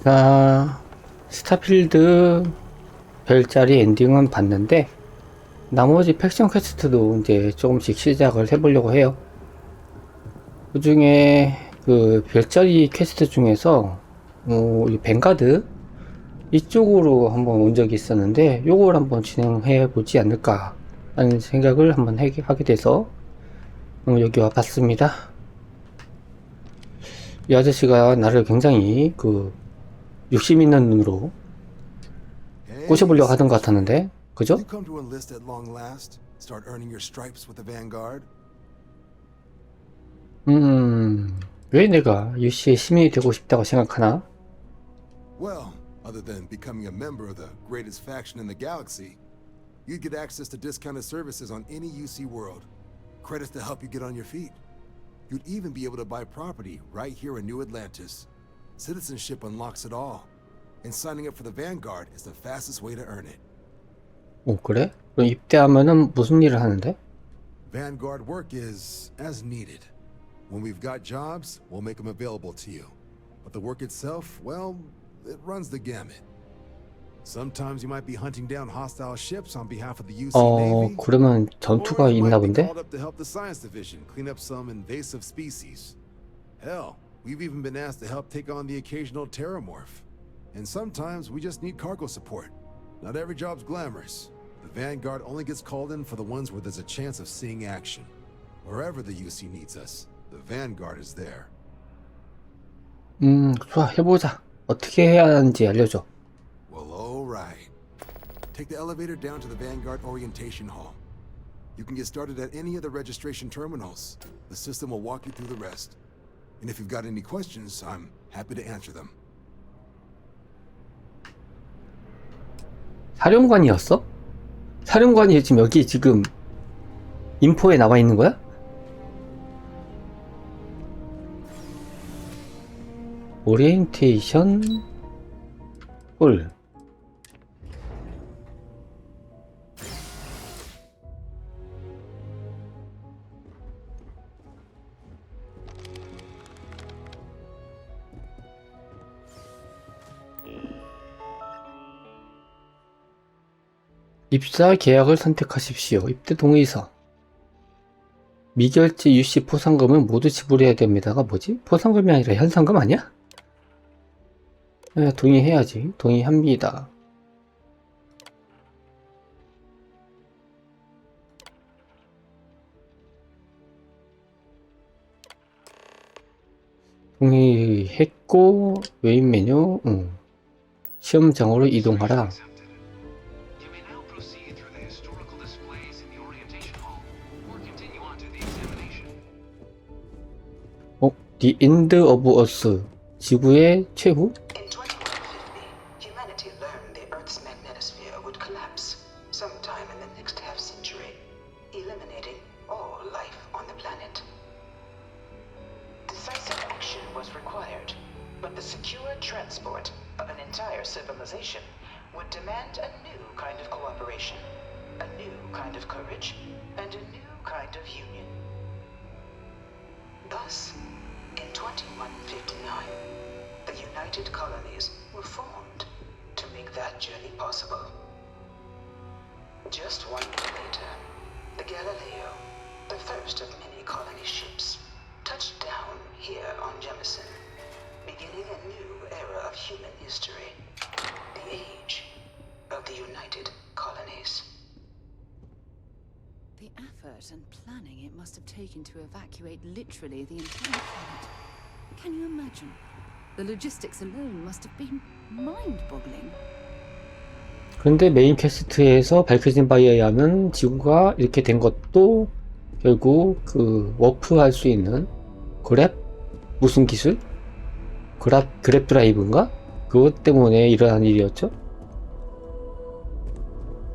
제가 스타필드 별자리 엔딩은 봤는데 나머지 팩션 퀘스트도 이제 조금씩 시작을 해보려고 해요. 그 중에 그 별자리 퀘스트 중에서 이 뱅가드 이쪽으로 한번 온 적이 있었는데 요걸 한번 진행해 보지 않을까 하는 생각을 한번 하게 돼서 여기 와봤습니다. 이 아저씨가 나를 굉장히 그 욕심 있는 눈으로 꼬셔보려고 하던 것 같았는데, 그죠? 왜 내가 UC의 시민이 되고 싶다고 생각하나? Well, other than becoming a member of the greatest faction in the galaxy, you'd get access to discounted services on any UC world, credits to help you get on your feet. You'd even be able to buy property right here in New Atlantis. Citizenship unlocks it all, and signing up for the Vanguard is the fastest way to earn it. 오, 그래? 그럼 입대하면은 무슨 일을 하는데? Vanguard work is as needed. When we've got jobs, we'll make them available to you. But the work itself, well, it runs the gamut. Sometimes you might be hunting down hostile ships on behalf of the UC Navy. 그러면 전투가 있나 본데? Called up to help the science division clean up some invasive species. Hell, we've even been asked to help take on the occasional terramorph. And sometimes we just need cargo support. Not every job's glamorous. The Vanguard only gets called in for the ones where there's a chance of seeing action. Wherever the UC needs us, the Vanguard is there. 좋아, 해보자. 어떻게 해야 하는지 알려줘. Well, all right. Take the elevator down to the Vanguard Orientation Hall. You can get started at any of the registration terminals. The system will walk you through the rest. And if you've got any questions, I'm happy to answer them. 사령관이었어? 사령관이 지금 여기 지금 인포에 나와 있는 거야? 오리엔테이션 홀. 입사 계약을 선택하십시오. 입대 동의서. 미결제 UC 포상금은 모두 지불해야 됩니다가 뭐지? 포상금이 아니라 현상금 아니야? 동의해야지. 동의합니다. 동의했고 메인 메뉴 시험장으로 이동하라. The End of Us. 지구의 최후? In 2150, humanity learned the Earth's magnetosphere would collapse sometime in the next half-century, eliminating all life on the planet. Decisive action was required, but the secure transport of an entire civilization would demand a new kind of cooperation, a new kind of courage, and a new kind of union. Thus, in 2159, the United Colonies were formed to make that journey possible. Just 1 year later, the Galileo, the first of many colony ships, touched down here on Jemison, beginning a new era of human history, the age of the United Colonies. The effort and planning it must have taken to evacuate literally the entire planet. Can you imagine? The logistics alone must have been mind-boggling. 그런데 메인 퀘스트에서 밝혀진 바에 의하면 지구가 이렇게 된 것도 결국 그 워프할 수 있는 그랩? 무슨 기술? 그랩 드라이브인가? 그것 때문에 일어난 일이었죠?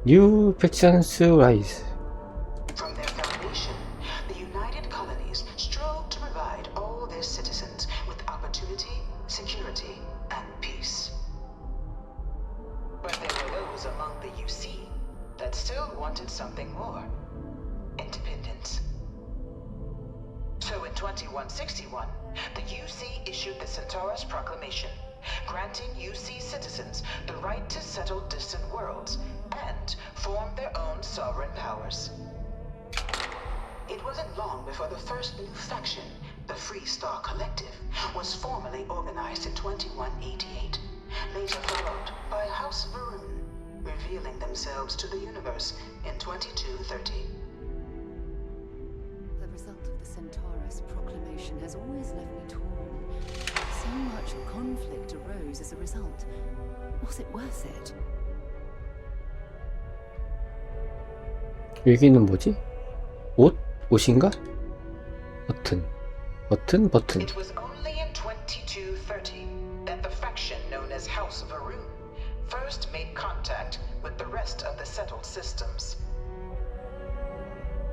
New Factions Rise. From their foundation, the United Colonies strove to provide all their citizens with opportunity, security, and peace. But there were those among the UC that still wanted something more: independence. So in 2161, the UC issued the Centaurus Proclamation, granting UC citizens the right to settle distant worlds and form their own sovereign powers. It wasn't long before the first new faction, the Free Star Collective, was formally organized in 2188, later followed by House Varun, revealing themselves to the universe in 2230. The result of the Centaurus proclamation has always left me torn. So much conflict arose as a result. Was it worth it? 여기는 뭐지? 옷? 옷인가? 버튼. 버튼. It was only in 2230 that the faction known as House Varun first made contact with the rest of the settled systems.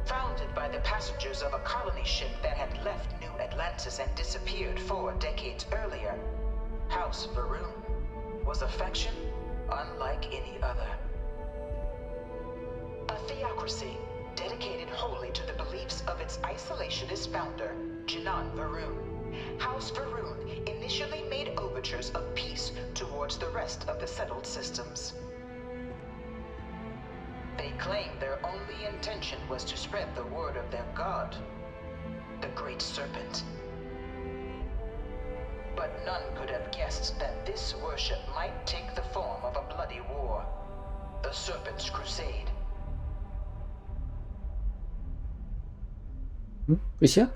Founded by the passengers of a colony ship that had left New Atlantis and disappeared 4 decades earlier, House Varun was a faction unlike any other. A theocracy dedicated wholly to the beliefs of its isolationist founder, Jinan Varun. House Varun initially made overtures of peace towards the rest of the settled systems. They claimed their only intention was to spread the word of their god, the Great Serpent. But none could have guessed that this worship might take the form of a bloody war, the Serpent's Crusade. 끝이야?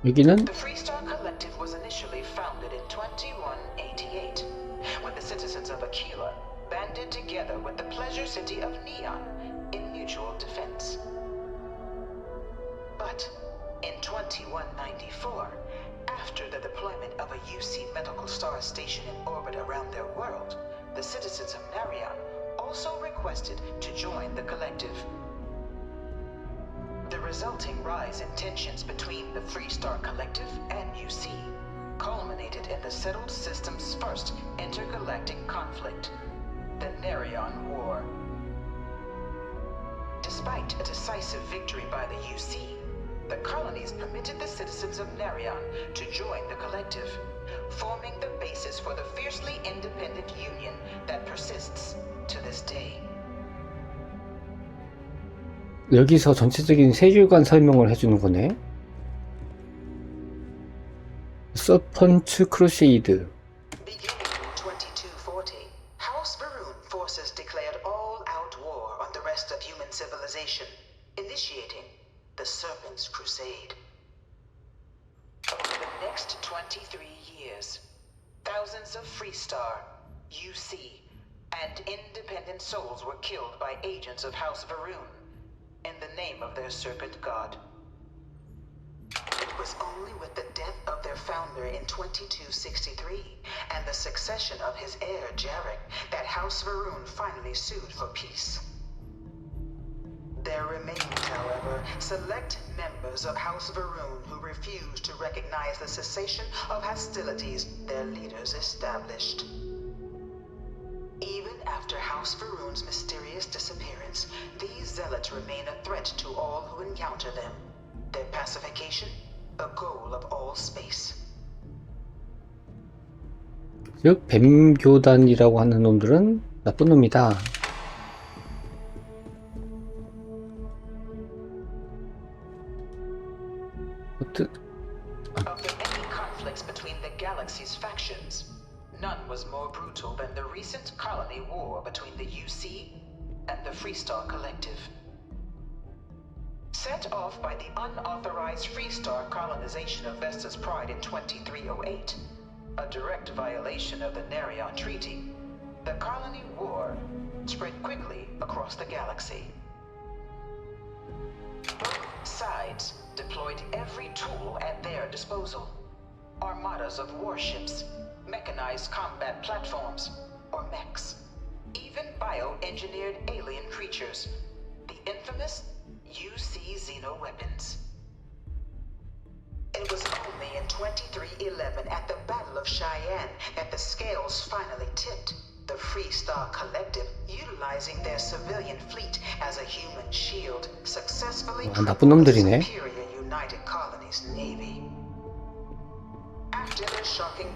여기는 The Free Star Collective was initially founded in 2188, when the citizens of Aquila banded together with the pleasure city of Neon in mutual defense. But in 2194, after the deployment of a UC medical star station in orbit around their world, the citizens of Narion also requested to join the collective. The resulting rise in tensions between the Free Star Collective and UC culminated in the settled system's first intergalactic conflict, the Narion War. Despite a decisive victory by the UC, the colonies permitted the citizens of Narion to join the collective, forming the basis for the fiercely independent union that persists to this day. 여기서 전체적인 세계관 설명을 해주는 거네. 서펀트 크루세이드. Beginning in 2240, House Varun forces declared all-out war on the rest of human civilization, initiating the Serpent's Crusade. Over the next 23 years, thousands of Free Star, UC, and independent souls were killed by agents of House Varun in the name of their serpent god. It was only with the death of their founder in 2263 and the succession of his heir Jarek that House Varun finally sued for peace. There remained, however, select members of House Varun who refused to recognize the cessation of hostilities their leaders established. Even after House Varun's mysterious disappearance, these zealots remain a threat to all who encounter them. Their pacification, a goal of all space. 즉 뱀교단이라고 하는 놈들은 나쁜 놈이다. Of the many conflicts between the galaxy's factions, none was more brutal than the recent colony war between the UC and the Free Star Collective. Set off by the unauthorized Free Star colonization of Vesta's Pride in 2308, a direct violation of the Narion Treaty, the colony war spread quickly across the galaxy. Both sides deployed every tool at their disposal. Armadas of warships, mechanized combat platforms, or mechs, even bioengineered alien creatures, the infamous UC xenoweapons. It was only in 2311 at the Battle of Cheyenne that the scales finally tipped, the Free Star Collective utilizing their civilian fleet as a human shield successfully 나쁜 놈들이네. superior United Colonies Navy.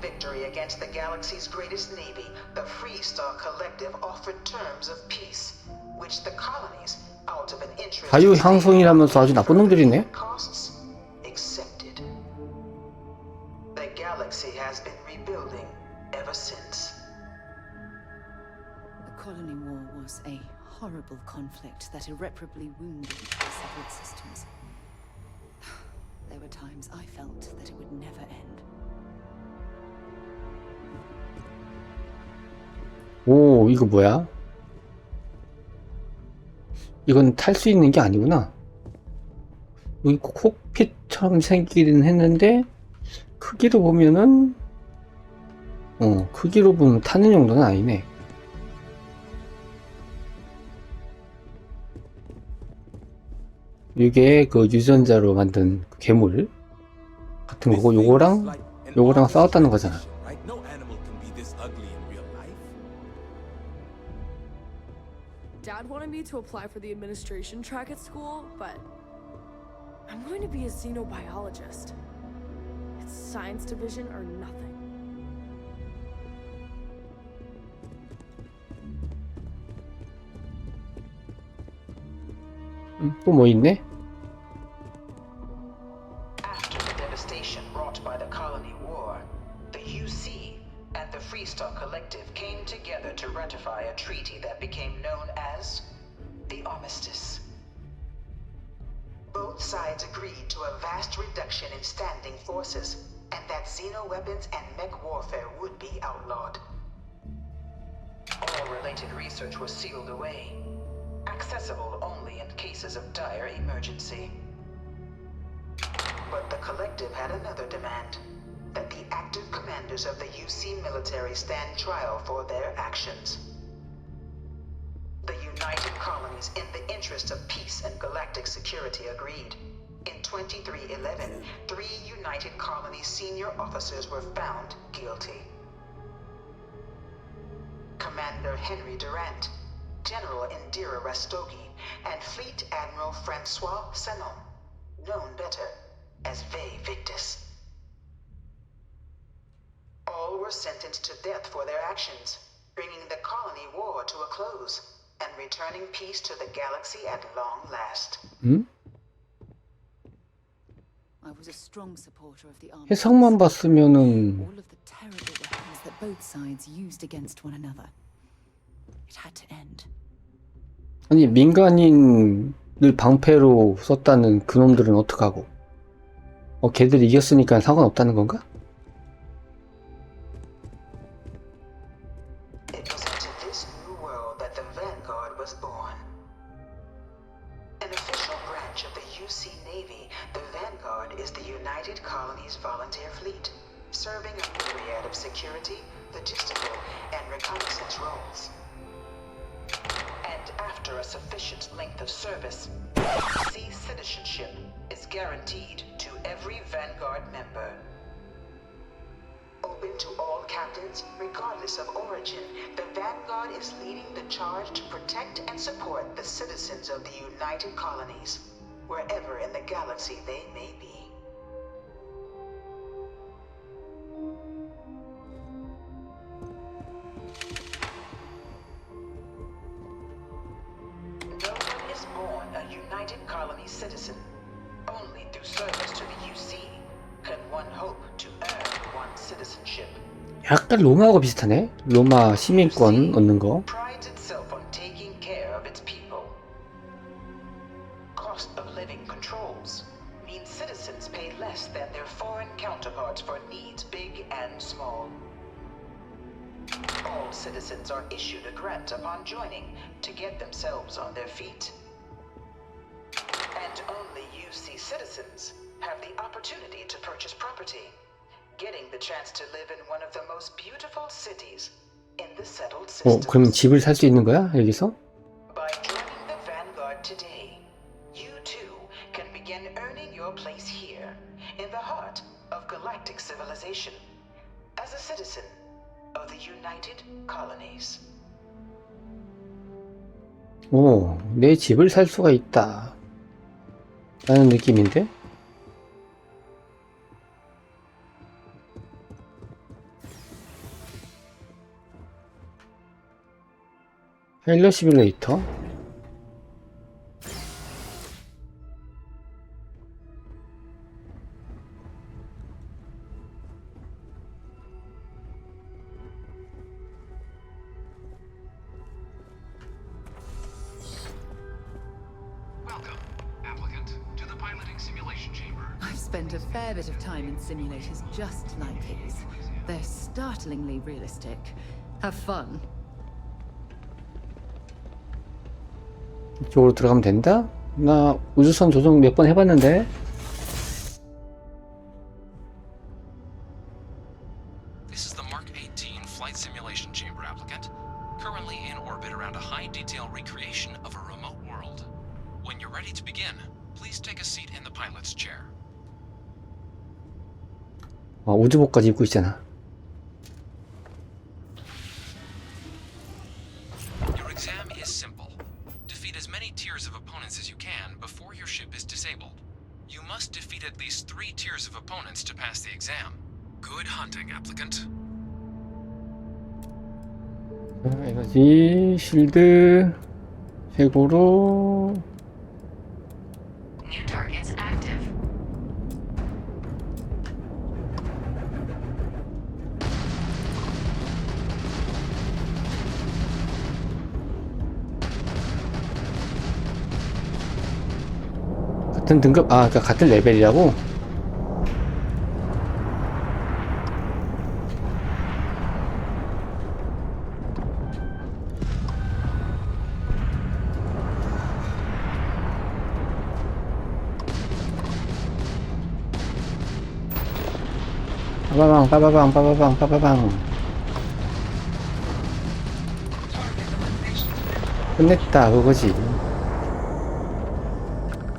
victory against the galaxy's greatest navy, the Freestar Collective offered terms of peace, which the colonies, out of an interest 자유 향송이라면서 아주 나쁜 놈들이네. costs, accepted. The galaxy has been rebuilding ever since. The colony war was a horrible conflict that irreparably wounded the separate systems. There were times I felt that it would never end. 오, 이거 뭐야? 이건 탈 수 있는 게 아니구나. 여기 콕핏처럼 생기긴 했는데 크기로 보면은 크기로 보면 타는 정도는 아니네. 이게 그 유전자로 만든 괴물 같은 거고 요거랑 싸웠다는 거잖아. Dad wanted me to apply for the administration track at school, but I'm going to be a xenobiologist. It's science division or nothing. 또 뭐 있네? After the devastation wrought by the colony war, the UC and the Freestar Collective came together to ratify a treaty that became known as the Armistice. Both sides agreed to a vast reduction in standing forces, and that xenoweapons and mech warfare would be outlawed. All related research was sealed away, accessible only in cases of dire emergency. But the Collective had another demand, that the active commanders of the UC military stand trial for their actions. The United Colonies, in the interest of peace and galactic security, agreed. In 2311, 3 United Colonies senior officers were found guilty. Commander Henry Durant, General Indira Rastogi, and Fleet Admiral Francois Sanon, known better as Ve Victus. All were sentenced to death for their actions, bringing the colony war to a close and returning peace to the galaxy at long last. I was a strong supporter of the army. 해석만 봤으면은 All of the terrible weapons that both sides used against one another. It had to end. 아니 민간인을 방패로 썼다는 그놈들은 어떡하고? 걔들이 이겼으니까 상관없다는 건가? It was into this new world that the Vanguard was born. An official branch of the UC Navy, the Vanguard is the United Colonies Volunteer Fleet, serving a myriad of security, logistical, and reconnaissance roles. And after a sufficient length of service, UC citizenship is guaranteed to every Vanguard member. Open to all captains, regardless of origin, the Vanguard is leading the charge to protect and support the citizens of the United Colonies, wherever in the galaxy they may be. No one is born a United Colony citizen. Only through service to the UC can one hope to earn one's citizenship. 약간 로마하고 비슷하네. 로마 시민권 얻는 거. Prides itself on taking care of its people. Cost of living controls means citizens pay less than their foreign counterparts for needs big and small. All citizens are issued a grant upon joining to get themselves on their feet. And only UC citizens have the opportunity to purchase property, getting the chance to live in one of the most beautiful cities in the settled systems. 그럼 집을 살 수 있는 거야? 여기서? By joining the Vanguard today, you too can begin earning your place here, in the heart of galactic civilization, as a citizen of the United Colonies. 내 집을 살 수가 있다. 라는 느낌인데? 파일럿 시뮬레이터. I've spent a fair bit of time in simulators just like these. They're startlingly realistic. Have fun. 이쪽으로 들어가면 된다? 나 우주선 조종 몇 번 해봤는데. This is the Mark 18 flight simulation chamber applicant, currently in orbit around a high-detail recreation of a remote world. When you're ready to begin, please take a seat in the pilot's chair. 우주복까지 입고 있잖아. Your exam is simple. Defeat as many tiers of opponents as you can before your ship is disabled. You must defeat at least 3 tiers of opponents to pass the exam. Good hunting, applicant. 에너지 실드 최고로. New targets active. 같은 등급, 그러니까 같은 레벨이라고? 빠바방, 빠바방, 빠바방, 빠바방. 끝냈다, 그거지.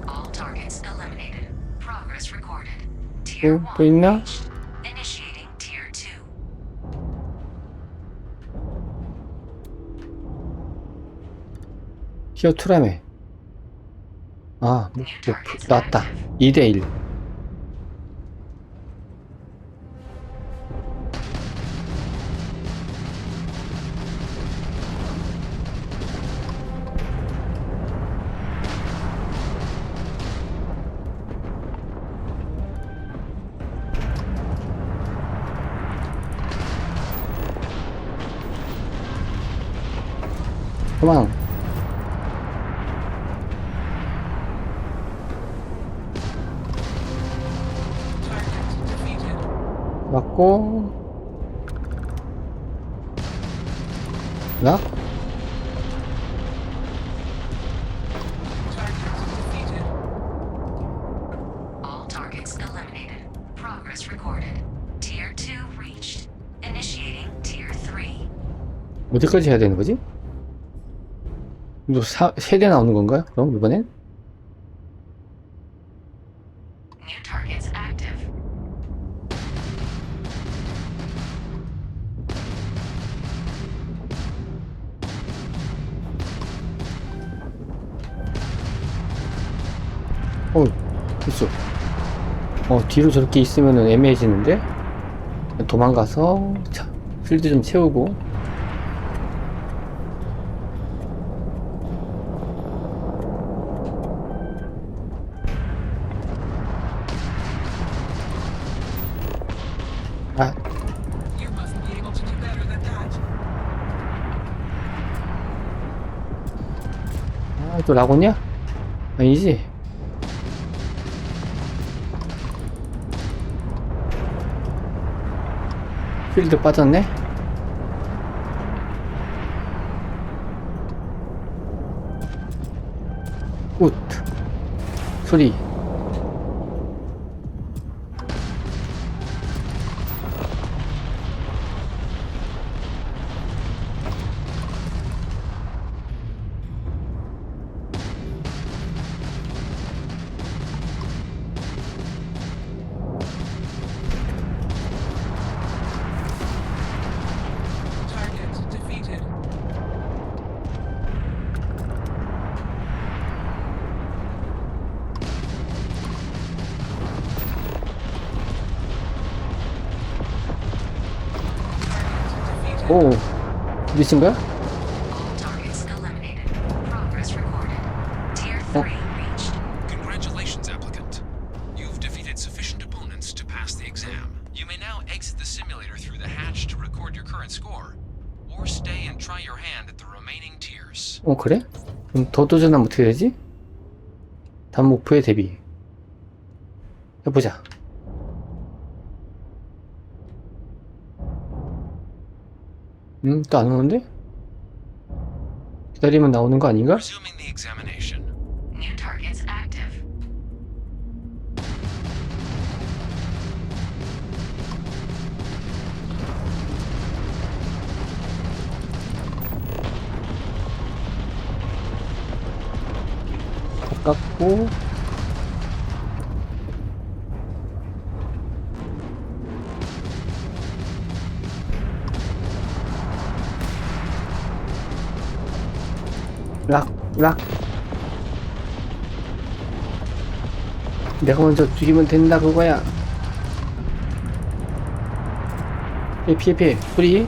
All targets eliminated. Progress recorded. Tier 1 또 있나? reached. Initiating Tier 2. 티어 2라며. 나왔다. 2대1. 도망. 맞고. 나? All targets eliminated. Progress recorded. Tier 2 reached. Initiating Tier 3. 어디까지 해야 되는 거지? 또 3대 나오는 건가요? 그럼 이번엔? New targets active. 있어. 뒤로 저렇게 있으면은 애매해지는데? 도망가서, 자, 필드 좀 채우고. You must be able to do better than that. 또 라고냐? 아니지? 필드 빠졌네? 굿 소리. Target defeated. 오, 미친 거야? All targets eliminated. simulator through the hatch to record your current score, or stay and try your hand at the remaining tiers. 그래? 그럼 더 도전하면 어떻게 되지? 다음 목표에 대비 해보자. 또 안 오는데? 기다리면 나오는 거 아닌가? Resuming the examination. New targets active. 가깝고 락 내가 먼저 죽이면 된다 그거야. 피해 뿌리.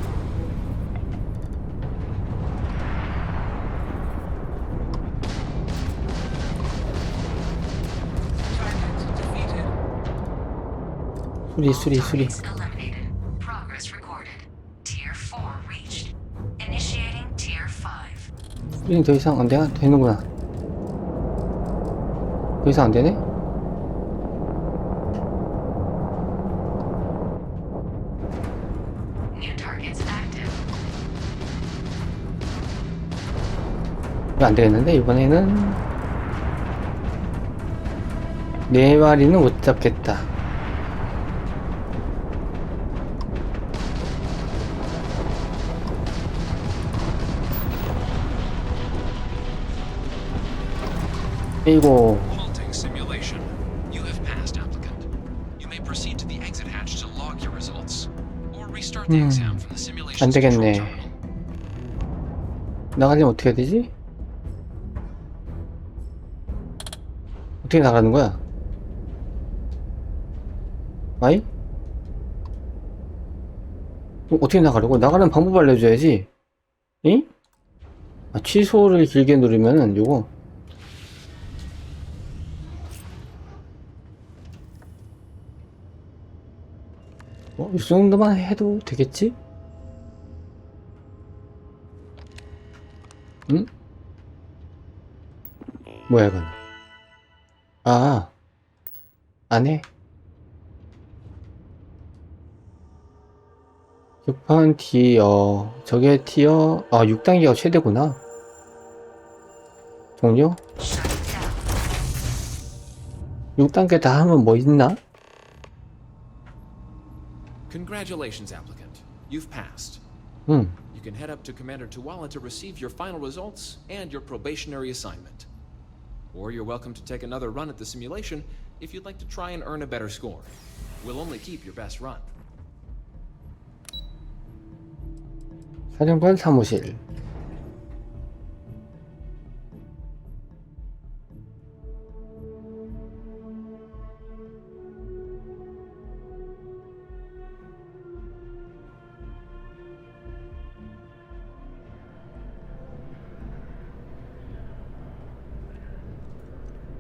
수리 Targets eliminated. Progress recorded. Tier 4 reached. Initiating Tier 5. 수리는 더 이상 안 되는구나. 더 이상 안 되네? New targets active. 이거 안 되겠는데 이번에는 네 마리는 못 잡겠다. 이거 Halting simulation. You have passed, applicant. You may proceed to the exit hatch to log your results, or restart the exam from the simulation 안 control 되겠네. terminal. 나가려면 어떻게 해야 되지? 어떻게 나가는 거야? 아이? 어떻게 나가려고? 나가는 방법 알려줘야지. 응? 취소를 길게 누르면은 요거 이 정도만 해도 되겠지? 응? 뭐야 이건? 안 해. 급한 티어 저게 티어 6단계가 최대구나. 종료? 6단계 다 하면 뭐 있나? Congratulations, applicant. You've passed. 응. You can head up to Commander Tuwala to receive your final results and your probationary assignment. Or you're welcome to take another run at the simulation if you'd like to try and earn a better score. We'll only keep your best run. 사령관 사무실.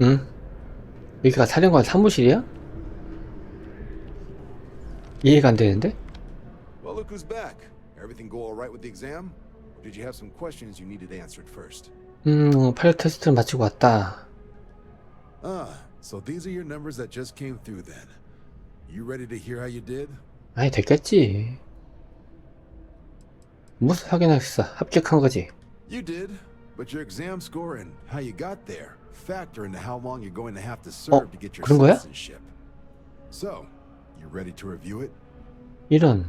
응? 여기가 사령관 사무실이야? 이해가 안 되는데? Well, look who's back. Everything go all right with the exam? Or did you have some questions you needed answered first? 파일럿 테스트를 마치고 왔다. So these are your numbers that just came through then. You ready to hear how you did? 아니 됐겠지. 무슨 확인하겠어. 합격한 거지. You did, but your exam score and how you got there factor into how long you're going to have to serve to get your 그런 거야? citizenship. So, you ready to review it? 이런.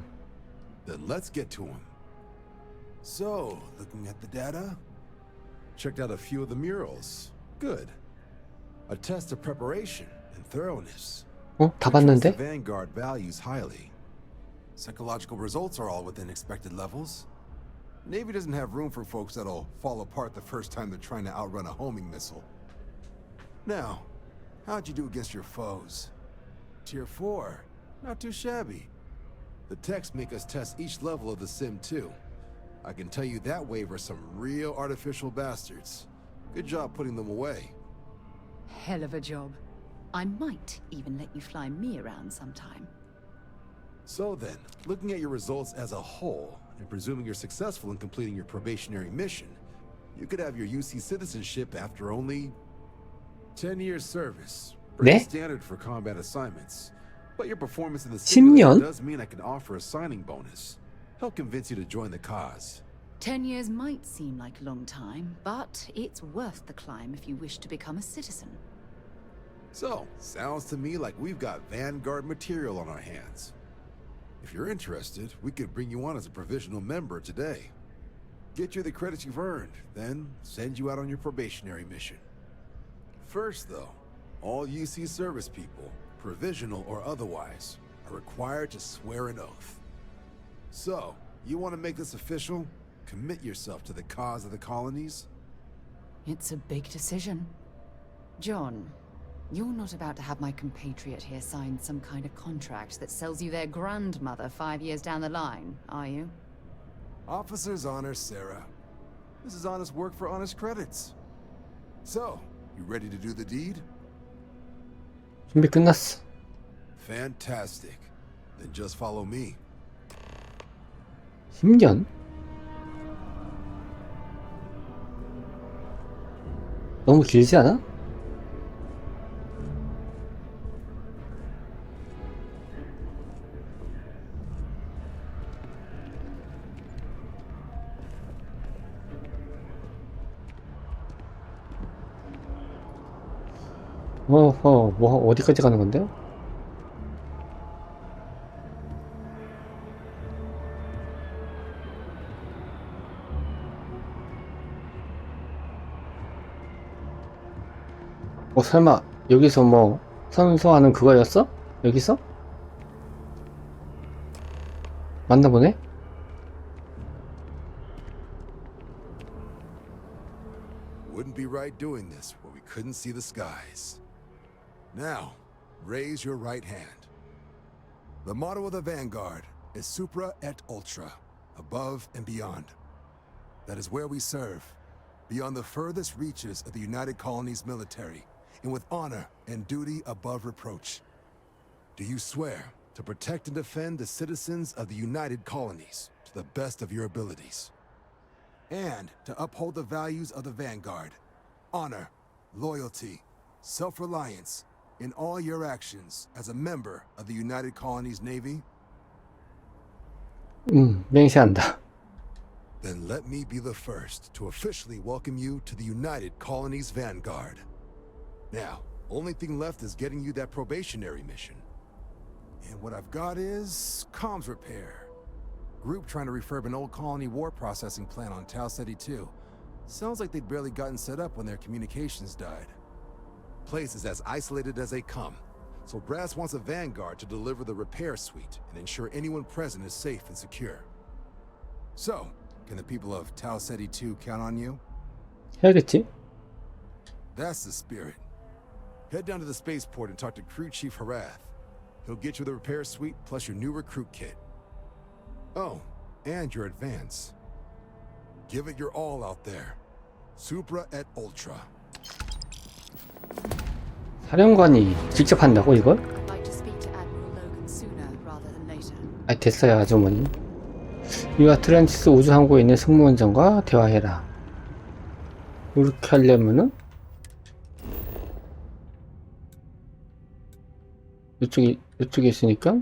Then let's get to them. So, looking at the data, checked out a few of the murals. Good. A test of preparation and thoroughness. 다 Which 봤는데? the Vanguard values highly. Psychological results are all within expected levels. Navy doesn't have room for folks that'll fall apart the first time they're trying to outrun a homing missile. Now, how'd you do against your foes? Tier 4. Not too shabby. The techs make us test each level of the sim too. I can tell you that waiver's some real artificial bastards. Good job putting them away. Hell of a job. I might even let you fly me around sometime. So then, looking at your results as a whole, and presuming you're successful in completing your probationary mission, you could have your UC citizenship after only 10 years service. Pretty 네? standard for combat assignments. But your performance in the 10년? simulator does mean I can offer a signing bonus. Help convince you to join the cause. 10 years might seem like a long time, but it's worth the climb if you wish to become a citizen. So, sounds to me like we've got Vanguard material on our hands. If you're interested, we could bring you on as a provisional member today. Get you the credits you've earned, then send you out on your probationary mission. First, though, all UC service people, provisional or otherwise, are required to swear an oath. So, you want to make this official? Commit yourself to the cause of the colonies? It's a big decision. John, you're not about to have my compatriot here sign some kind of contract that sells you their grandmother 5 years down the line, are you? Officer's honor, Sarah. This is honest work for honest credits. So, you ready to do the deed? 준비 끝났어. Fantastic. Then just follow me. 10년? 너무 길지 않아? 뭐 어디까지 가는 건데요? 설마 여기서 뭐 선서하는 그거였어? 여기서? 맞나 보네? Wouldn't be right doing this where we couldn't see the skies. Now, raise your right hand. The motto of the Vanguard is Supra et Ultra, above and beyond. That is where we serve, beyond the furthest reaches of the United Colonies military, and with honor and duty above reproach. Do you swear to protect and defend the citizens of the United Colonies to the best of your abilities? And to uphold the values of the Vanguard, honor, loyalty, self-reliance, in all your actions as a member of the United Colonies Navy? 맹세한다. Then let me be the first to officially welcome you to the United Colonies Vanguard. Now, only thing left is getting you that probationary mission. And what I've got is comms repair. Group trying to refurb an old colony war processing plant on Tau Ceti 2. Sounds like they'd barely gotten set up when their communications died. Place is as isolated as they come, so Brass wants a Vanguard to deliver the repair suite and ensure anyone present is safe and secure. So, can the people of Tau Ceti 2 count on you? 해야겠지? That's the spirit. Head down to the spaceport and talk to Crew Chief Harath. He'll get you the repair suite plus your new recruit kit. Oh, and your advance. Give it your all out there. Supra et Ultra. 사령관이 직접 한다고 이걸? I'd like to speak to Admiral Logan sooner rather than later. 아 됐어요 아주머니. 이 아틀란티스 우주항구에 있는 승무원장과 대화해라. 이렇게 하려면은 이쪽에 있으니까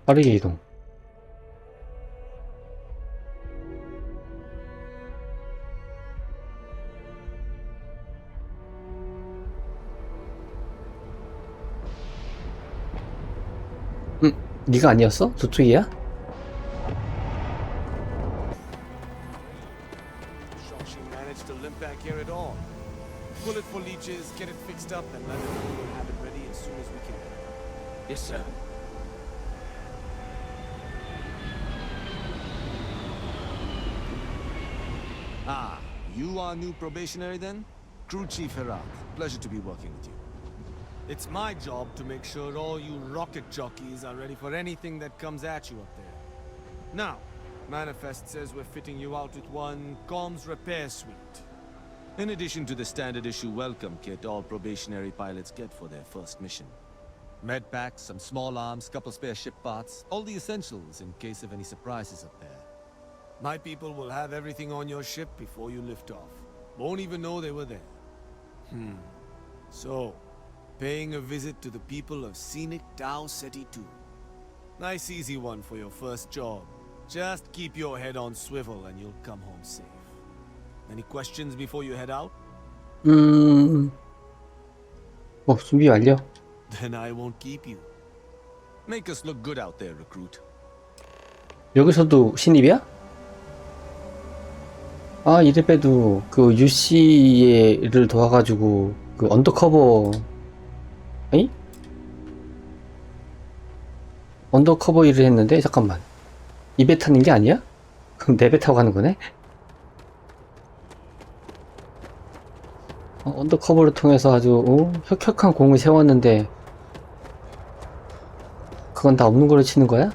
빠르게 이동. 네가 아니었어? 저쪽이야? Shocked she managed to limp back here at all. Pull it for leeches, get it fixed up, and let it know we'll have it ready as soon as we can. Yes, sir. Ah, you are new probationary then? Crew Chief Herak, pleasure to be working with you. It's my job to make sure all you rocket jockeys are ready for anything that comes at you up there. Now, Manifest says we're fitting you out with one comms repair suite. In addition to the standard issue welcome kit all probationary pilots get for their first mission. Med packs, some small arms, couple spare ship parts, all the essentials in case of any surprises up there. My people will have everything on your ship before you lift off. Won't even know they were there. So, paying a visit to the people of scenic Tau Ceti 2. Nice easy one for your first job. Just keep your head on swivel and you'll come home safe. Any questions before you head out? 준비 완료. Then I won't keep you. Make us look good out there, recruit. 여기서도 신입이야? 아, 이래봬도 그 UC를 도와가지고 그 언더커버, 아니? 언더커버 일을 했는데, 잠깐만. 이 배 타는 게 아니야? 그럼 내 배 타고 가는 거네? 언더커버를 통해서 아주 혁혁한 공을 세웠는데 그건 다 없는 걸로 치는 거야?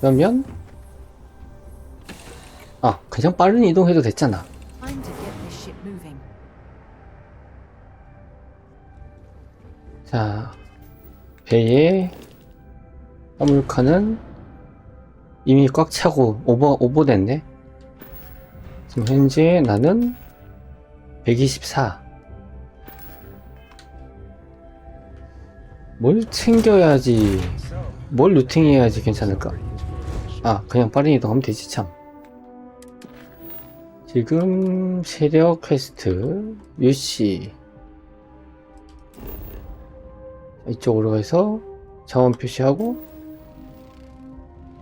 그러면 그냥 빠른 이동해도 됐잖아. Time to get this ship moving. 자, 배의 화물칸은 이미 꽉 차고 오버됐네. 지금 현재 나는 124. 뭘 챙겨야지, 뭘 루팅해야지 괜찮을까? 그냥 빠른 이동하면 되지 참. 지금 세력 퀘스트 UC 이쪽으로 해서 자원 표시하고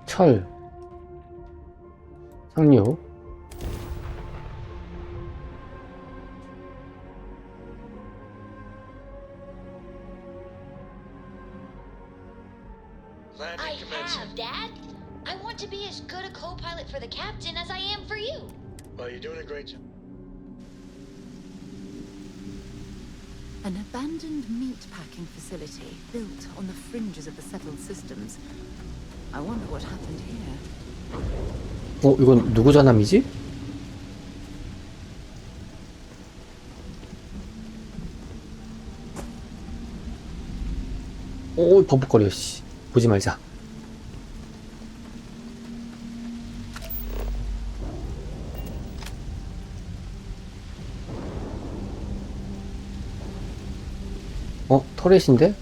철 상륙 I have, Dad. I want to be as good a co-pilot for the captain as I am for you. Well, you're doing a great job. An abandoned meat packing facility built on the fringes of the settled systems. I wonder what happened here. 이건 누구 전함이지? 버벅거려 씨. 보지 말자. 터렛인데?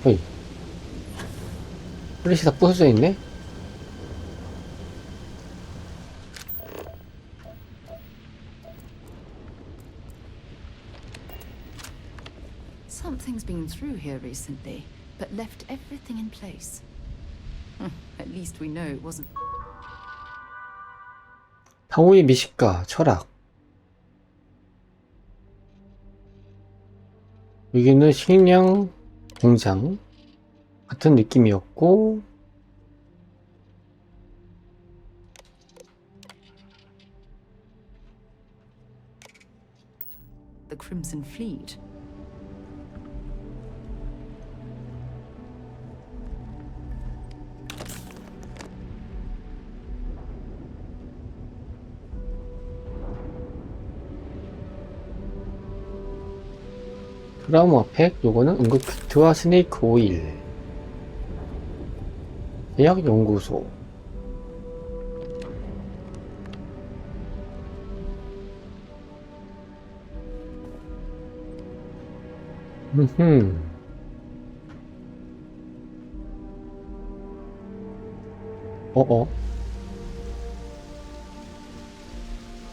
어이. 터렛이 다 부서져 있네? Something's been through here recently, but left everything in place. At least we know it wasn't. 상호의 미식가, 철학. 여기는 식량 공장 같은 느낌이었고, The Crimson Fleet. 트라우마 팩, 요거는 응급키트와 스네이크 오일. 대학연구소.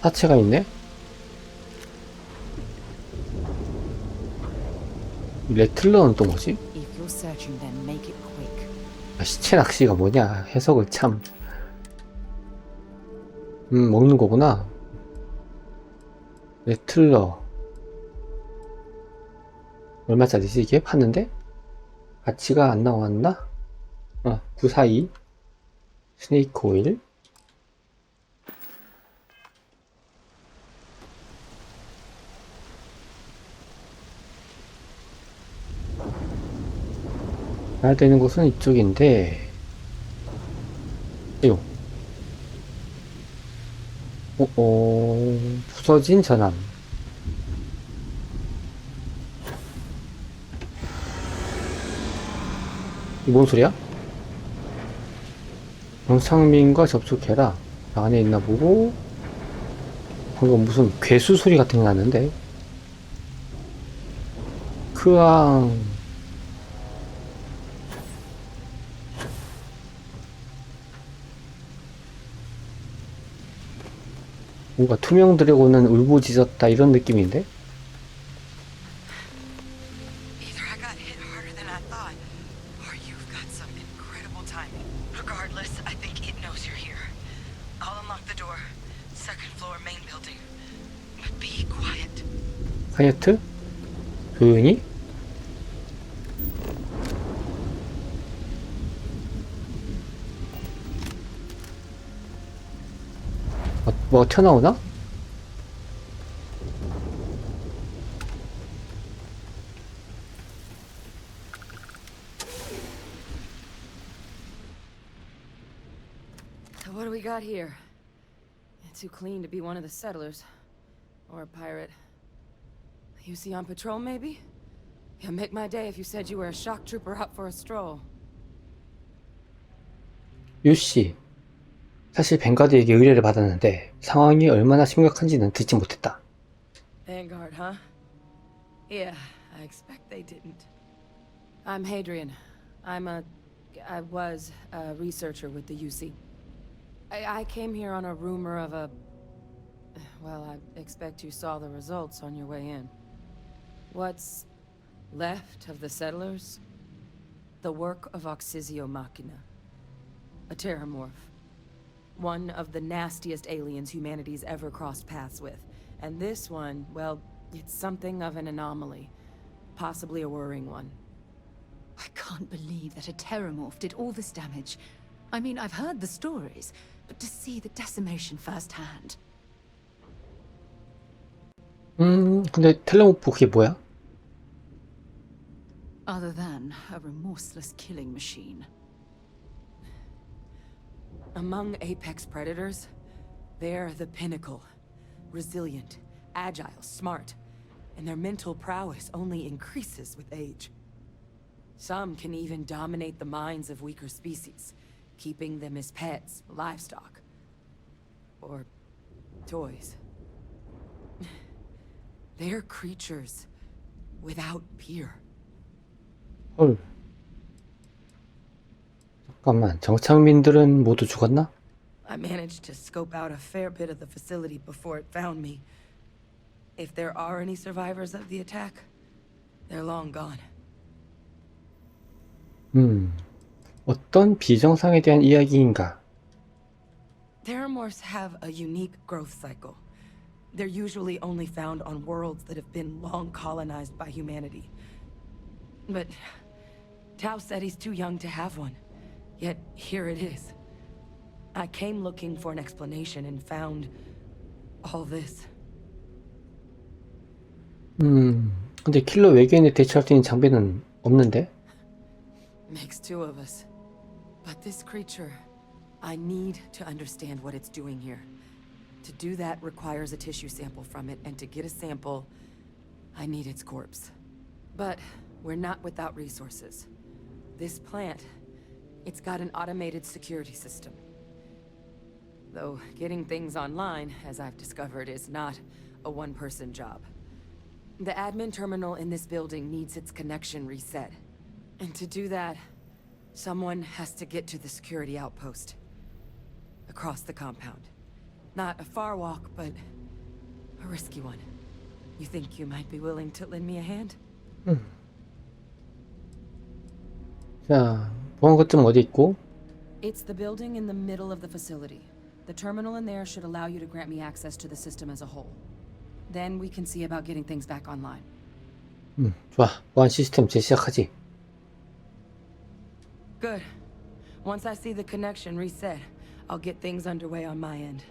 사체가 있네? 레틀러는 또 뭐지? If you're searching, then make it quick. 시체 낚시가 뭐냐? 해석을 참. 먹는 거구나. 레틀러. 얼마짜리지 이게? 팠는데? 가치가 안 나왔나? 942. 스네이크 오일. 가야 되는 곳은 이쪽인데. 에요. 부서진 전함. 이 뭔 소리야? 정상민과 접촉해라. 안에 있나 보고. 방금 무슨 괴수 소리 같은 게 났는데. 크앙. 뭔가 투명 드래곤은 울부짖었다 이런 느낌인데? Either I got hit harder than I thought, or you've got some incredible timing. Regardless, I think it knows you're here. I'll unlock the door. Second floor main building. But be quiet. 하얏트? 조용히? 뭐 튀어나오나? So what do we got here? Too clean to be one of the settlers. Or a pirate. UC on patrol, maybe? Yeah, make my day if you said you were a shock trooper out for a stroll. UC. 사실 뱅가드에게 의뢰를 받았는데 상황이 얼마나 심각한지는 듣지 못했다. Vanguard, huh? Yeah, I expect they didn't. I'm Hadrian. I was a researcher with the UC. I came here on a rumor of a... Well, I expect you saw the results on your way in. What's left of the settlers? The work of Oxysio Machina. A terramorph. One of the nastiest aliens humanity's ever crossed paths with. And this one, well, it's something of an anomaly. Possibly a worrying one. I can't believe that a terramorph did all this damage. I mean, I've heard the stories, but to see the decimation firsthand. 근데 텔레모프 그게 뭐야? Other than a remorseless killing machine. Among apex predators, they're the pinnacle. Resilient, agile, smart. And their mental prowess only increases with age. Some can even dominate the minds of weaker species, keeping them as pets, livestock, or toys. They're creatures without peer. 헐. 잠깐만, 정착민들은 모두 죽었나? I managed to scope out a fair bit of the facility before it found me. If there are any survivors of the attack, they're long gone. 어떤 비정상에 대한 이야기인가? Terramorphs have a unique growth cycle. They're usually only found on worlds that have been long colonized by humanity. But Tao said he's too young to have one. Yet here it is. I came looking for an explanation and found all this. 근데 킬러 외계인을 대체할 수 있는 장비는 없는데? Makes two of us. But this creature, I need to understand what it's doing here. To do that requires a tissue sample from it, and to get a sample, I need its corpse. But we're not without resources. This plant, it's got an automated security system. Though getting things online, as I've discovered, is not a one-person job. The admin terminal in this building needs its connection reset. And to do that, someone has to get to the security outpost. Across the compound. Not a far walk, but a risky one. You think you might be willing to lend me a hand? 자, 보안 거점 어디 있고? It's the building in the middle of the facility. The terminal in there should allow you to grant me access to the system as a whole. Then we can see about getting things back online. 좋아. 보안 시스템 재시작하지. Good. Once I see the connection reset, I'll get things underway on my end.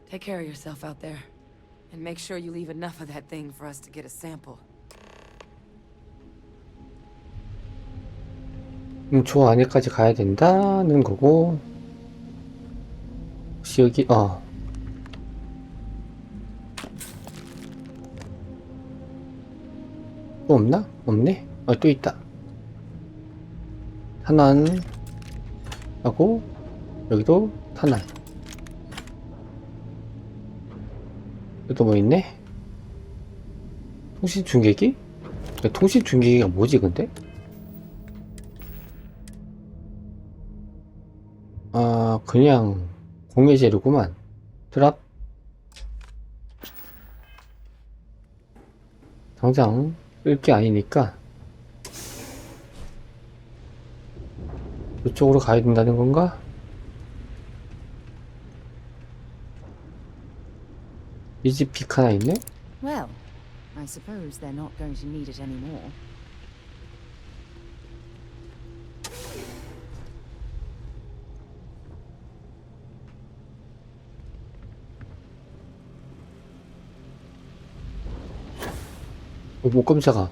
Take care of yourself out there. And make sure you leave enough of that thing for us to get a sample. 저 안에까지 가야 된다는 거고. 혹시 여기 또 없나? 없네? 또 있다. 탄환 하고 여기도 탄환. 여기도 뭐 있네? 통신 중계기? 통신 중계기가 뭐지 근데? 그냥 공예 재료구만. 드랍. 당장 쓸 게 아니니까 이쪽으로 가야 된다는 건가? 이 집 빅 하나 있네? Well, I suppose they're not going to need it anymore. 뭐 깜짝아.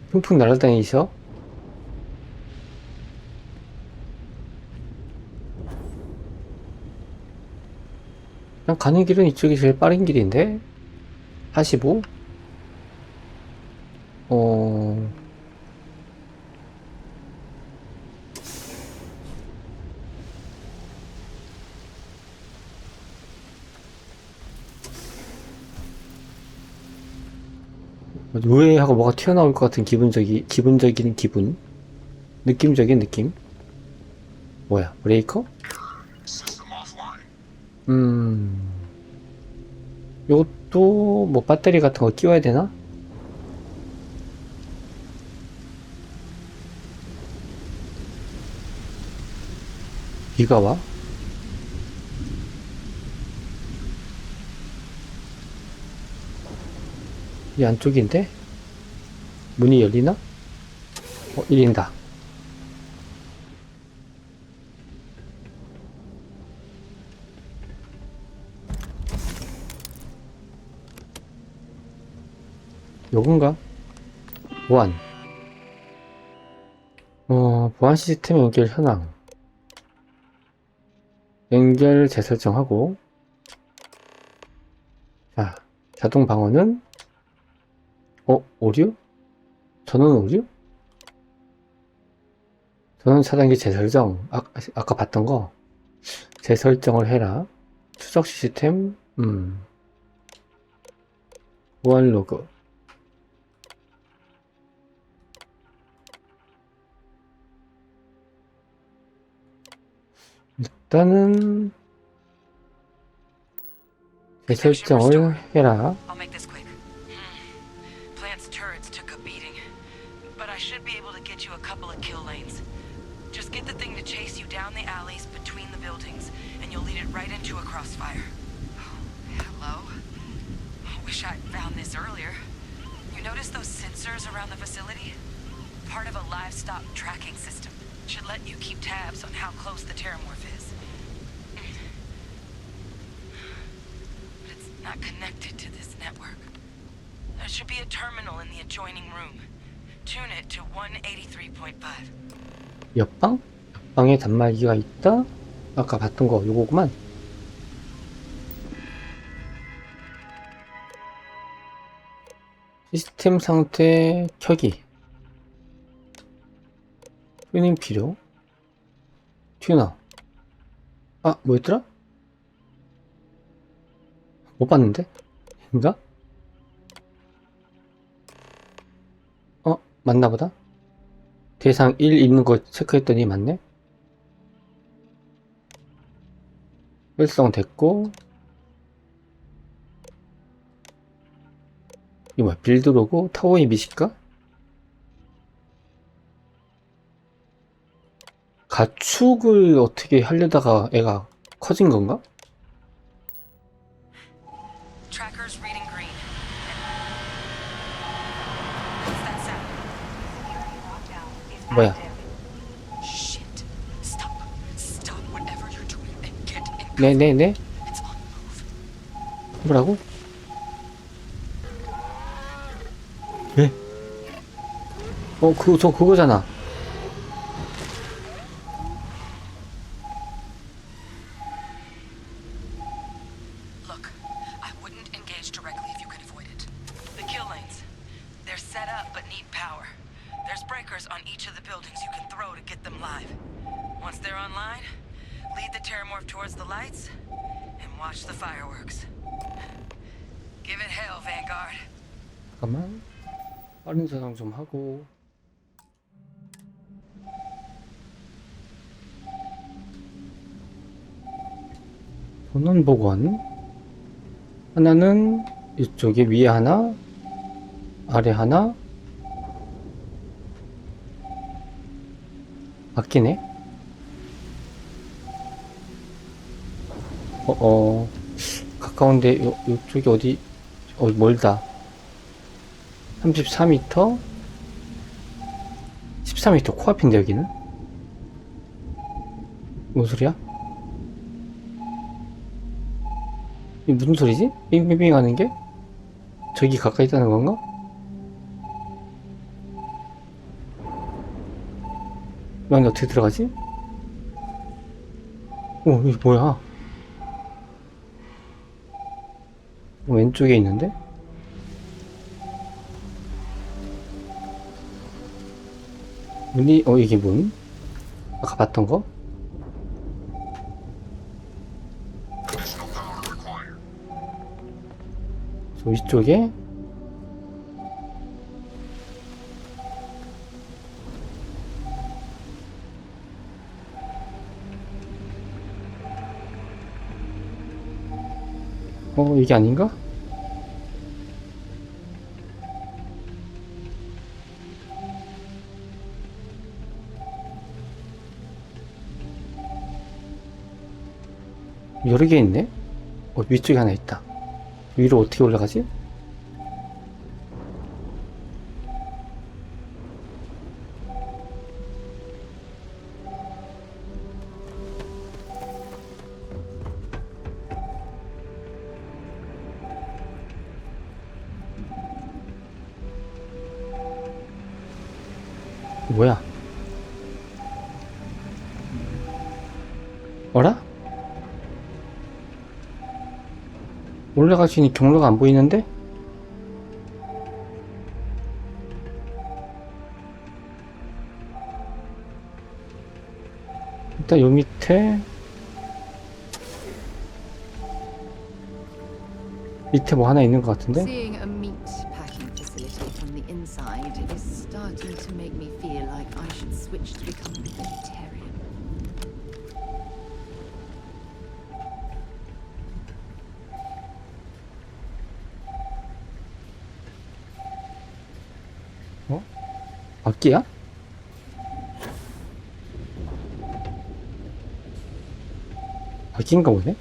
풍풍 날아다니셔? 그냥 가는 길은 이쪽이 제일 빠른 길인데? 45? 의외하고 뭐가 튀어나올 것 같은 기분적인 기분? 느낌적인 느낌? 뭐야, 브레이커? 요것도 뭐 배터리 같은 거 끼워야 되나? 비가 와? 이 안쪽인데? 문이 열리나? 열린다. 요건가? 보안. 보안 시스템 연결 현황. 연결 재설정하고. 자, 자동 방어는 오류? 전원 오류? 전원 차단기 재설정. 아까 봤던 거. 재설정을 해라. 추적 시스템, 보안 로그. 일단은 재설정을 해라. I'll make this quick. Plant's turrets took a beating, but I should be able to get you a couple of kill lanes. Just get the thing to chase you down the alleys between the buildings, and you'll lead it right into a crossfire. Hello? Wish I'd found this earlier. You notice those sensors around the facility? Part of a livestock tracking system. Should let you keep tabs on how close the terramorph is. But it's not connected to this network. There should be a terminal in the adjoining room. Tune it to 183.5. 옆방? 옆방에 단말기가 있다? 아까 봤던 거 요거구만. 시스템 상태 켜기. 튜닝 필요. 튜너. 뭐였더라? 못 봤는데? 인가? 맞나보다? 대상 1 있는 거 체크했더니 맞네? 활성됐고. 이거 뭐야? 빌드로고 타워의 미식가? 가축을 어떻게 하려다가 애가 커진 건가? Tracker's reading green. What's that sound? 뭐야? Shit. Stop. Stop whatever you're doing and get in. 네네네. It's on move. 뭐라고? 예? 그거잖아. online, lead the terramorph towards the lights, and watch the fireworks. Give it hell, Vanguard. 잠깐만. 빠른 저장 좀 하고. 전원 보관. 하나는 이쪽에 위에 하나, 아래 하나. 바뀌네. 가까운데 요쪽이 어디 멀다. 34m 14m 코앞인데 여기는? 뭔 소리야? 이게 무슨 소리지? 빙빙빙 하는 게? 저기 가까이 있다는 건가? 여기 어떻게 들어가지? 오, 이게 뭐야? 왼쪽에 있는데? 문이, 이게 문? 아까 봤던 거? 저 위쪽에? 이게 아닌가? 여러 개 있네? 위쪽에 하나 있다. 위로 어떻게 올라가지? 뭐야? 어라? 올라갈 수 있는 경로가 안 보이는데? 일단 요 밑에 뭐 하나 있는 것 같은데? Seeing a meat packing facility from the inside is starting to make me feel like I should switch to becoming a vegetarian. 바퀴야? 바퀴인가 보네?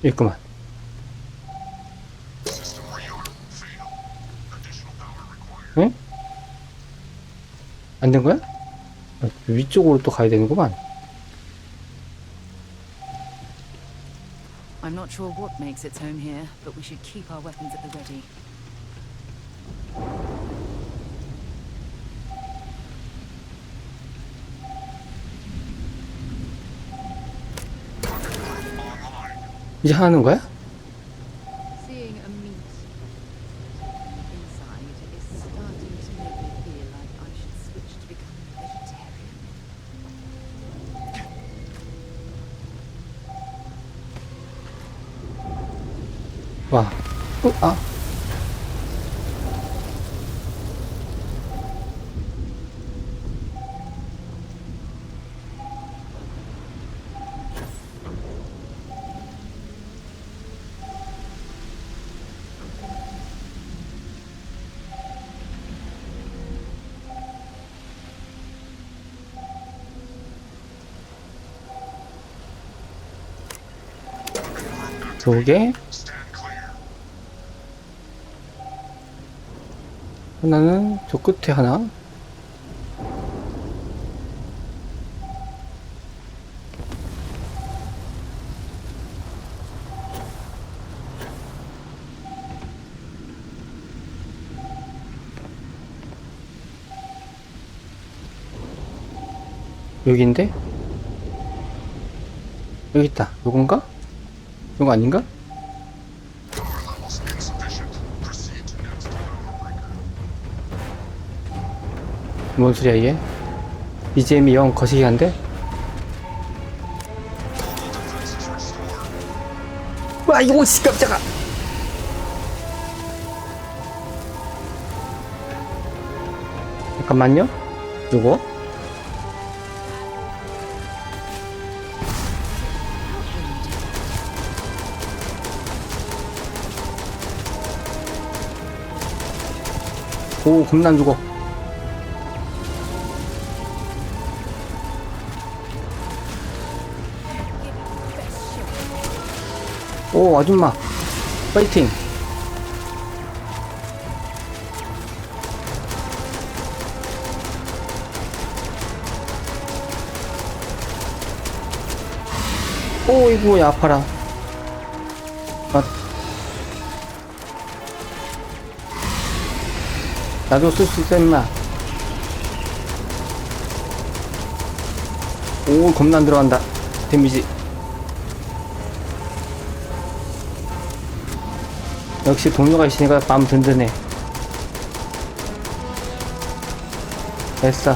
있구만. 응? 안 된 거야? 위쪽으로 또 가야 되는구만. I'm not sure what makes its home here, but we should keep our weapons at the ready. 이제 하는 거야? Seeing a meat inside is starting to make me feel like I should switch to becoming a vegetarian. 와. 두 개. 하나는 저 끝에 하나. 여기인데? 여기 있다. 요건가? 요거 아닌가? 뭔 소리야 이게? BGM이 영 거시기한데? 와 이거 씨 깜짝아. 잠깐만요. 요거 오 겁나 안 죽어. 오 아줌마 파이팅. 오 이거야 아파라. 아, 나도 쓸 수 있어 임마. 오 겁나 안 들어간다 데미지. 역시 동료가 있으니까 마음 든든해. 됐어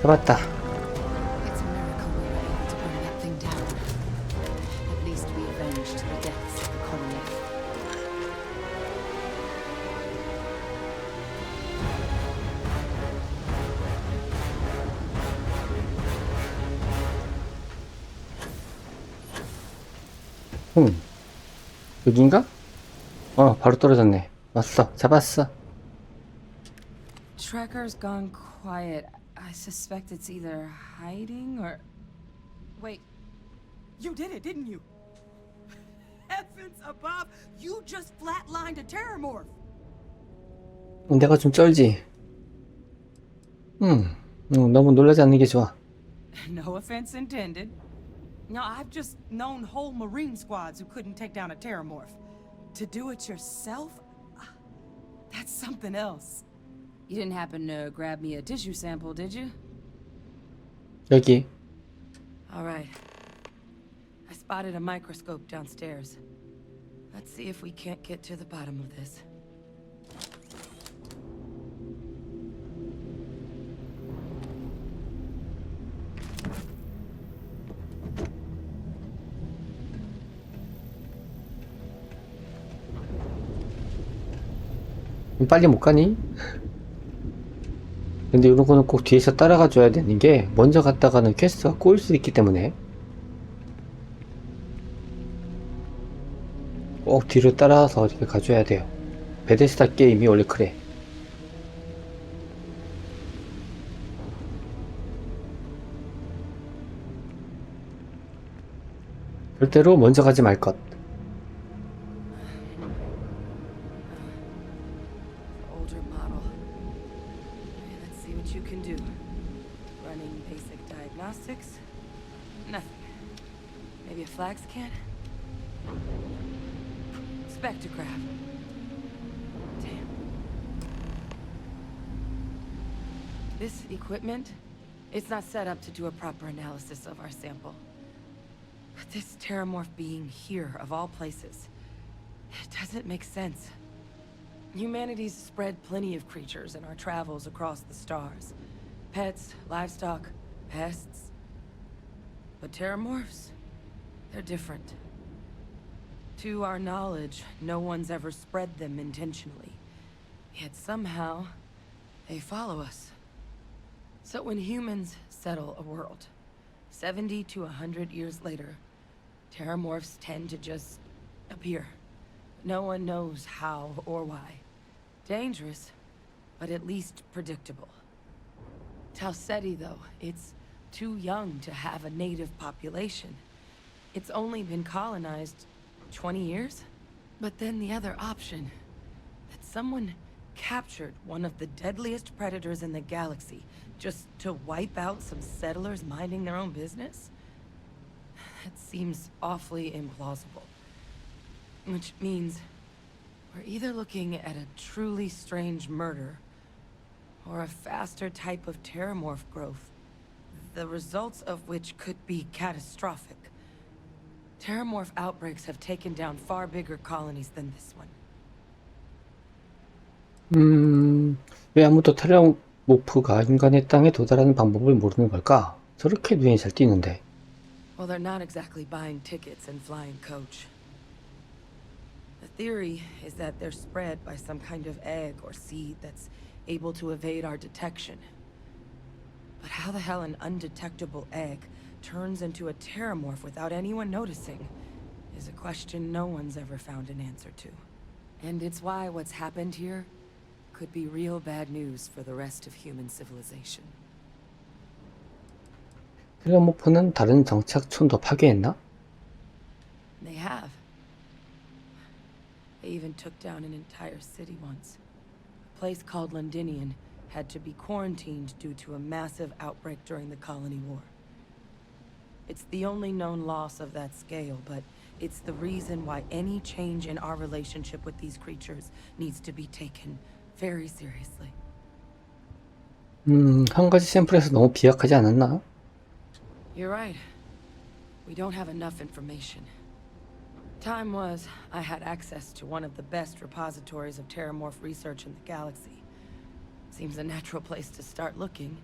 잡았다. It's a miracle we were able to bring that thing down. At least we avenged the deaths of the colony. 여긴가? 바로 떨어졌네. 왔어 잡았어. Tracker's gone quiet. I suspect it's either hiding or... Wait. You did it, didn't you? Heavens above! You just flatlined a terramorph! 내가 좀 쩔지. 너무 놀라지 않는 게 좋아. No offense intended. Now, I've just known whole Marine squads who couldn't take down a terramorph. To do it yourself? That's something else. You didn't happen to grab me a tissue sample, did you? 여기 All right. I spotted a microscope downstairs. Let's see if we can't get to the bottom of this. 빨리 못 가니? 근데 이런 거는 꼭 뒤에서 따라가 줘야 되는 게 먼저 갔다가는 퀘스트가 꼬일 수 있기 때문에 꼭 뒤로 따라서 이렇게 가줘야 돼요. 베데스다 게임이 원래 그래. 절대로 먼저 가지 말 것. Older model. Okay, let's see what you can do. Running basic diagnostics. Nothing. Maybe a flag scan? Spectrograph. Damn. This equipment, it's not set up to do a proper analysis of our sample. But this terramorph being here, of all places, it doesn't make sense. Humanity's spread plenty of creatures in our travels across the stars. Pets, livestock, pests. But terramorphs, they're different. To our knowledge, no one's ever spread them intentionally. Yet somehow, they follow us. So when humans settle a world, 70 to 100 years later, terramorphs tend to just appear. No one knows how or why. Dangerous, but at least predictable. Talseti, though, it's too young to have a native population. It's only been colonized 20 years? But then the other option, that someone captured one of the deadliest predators in the galaxy just to wipe out some settlers minding their own business? That seems awfully implausible. Which means we're either looking at a truly strange murder or a faster type of terramorph growth, the results of which could be catastrophic. Terramorph outbreaks have taken down far bigger colonies than this one. 왜 아무도 모프가 인간의 땅에 도달하는 방법을 모르는 걸까? 저렇게 눈이 잘 띄는데. Well, they're not exactly buying tickets and flying coach. The theory is that they're spread by some kind of egg or seed that's able to evade our detection. But how the hell an undetectable egg turns into a terramorph without anyone noticing is a question no one's ever found an answer to. And it's why what's happened here could be real bad news for the rest of human civilization. 텔레모프는 다른 정착촌도 파괴했나? They have. They even took down an entire city once. A place called Londinian had to be quarantined due to a massive outbreak during the colony war. It's the only known loss of that scale, but it's the reason why any change in our relationship with these creatures needs to be taken very seriously. 한 가지 샘플에서 너무 비약하지 않았나? You're right. We don't have enough information. Time was, I had access to one of the best repositories of terramorph research in the galaxy. Seems a natural place to start looking,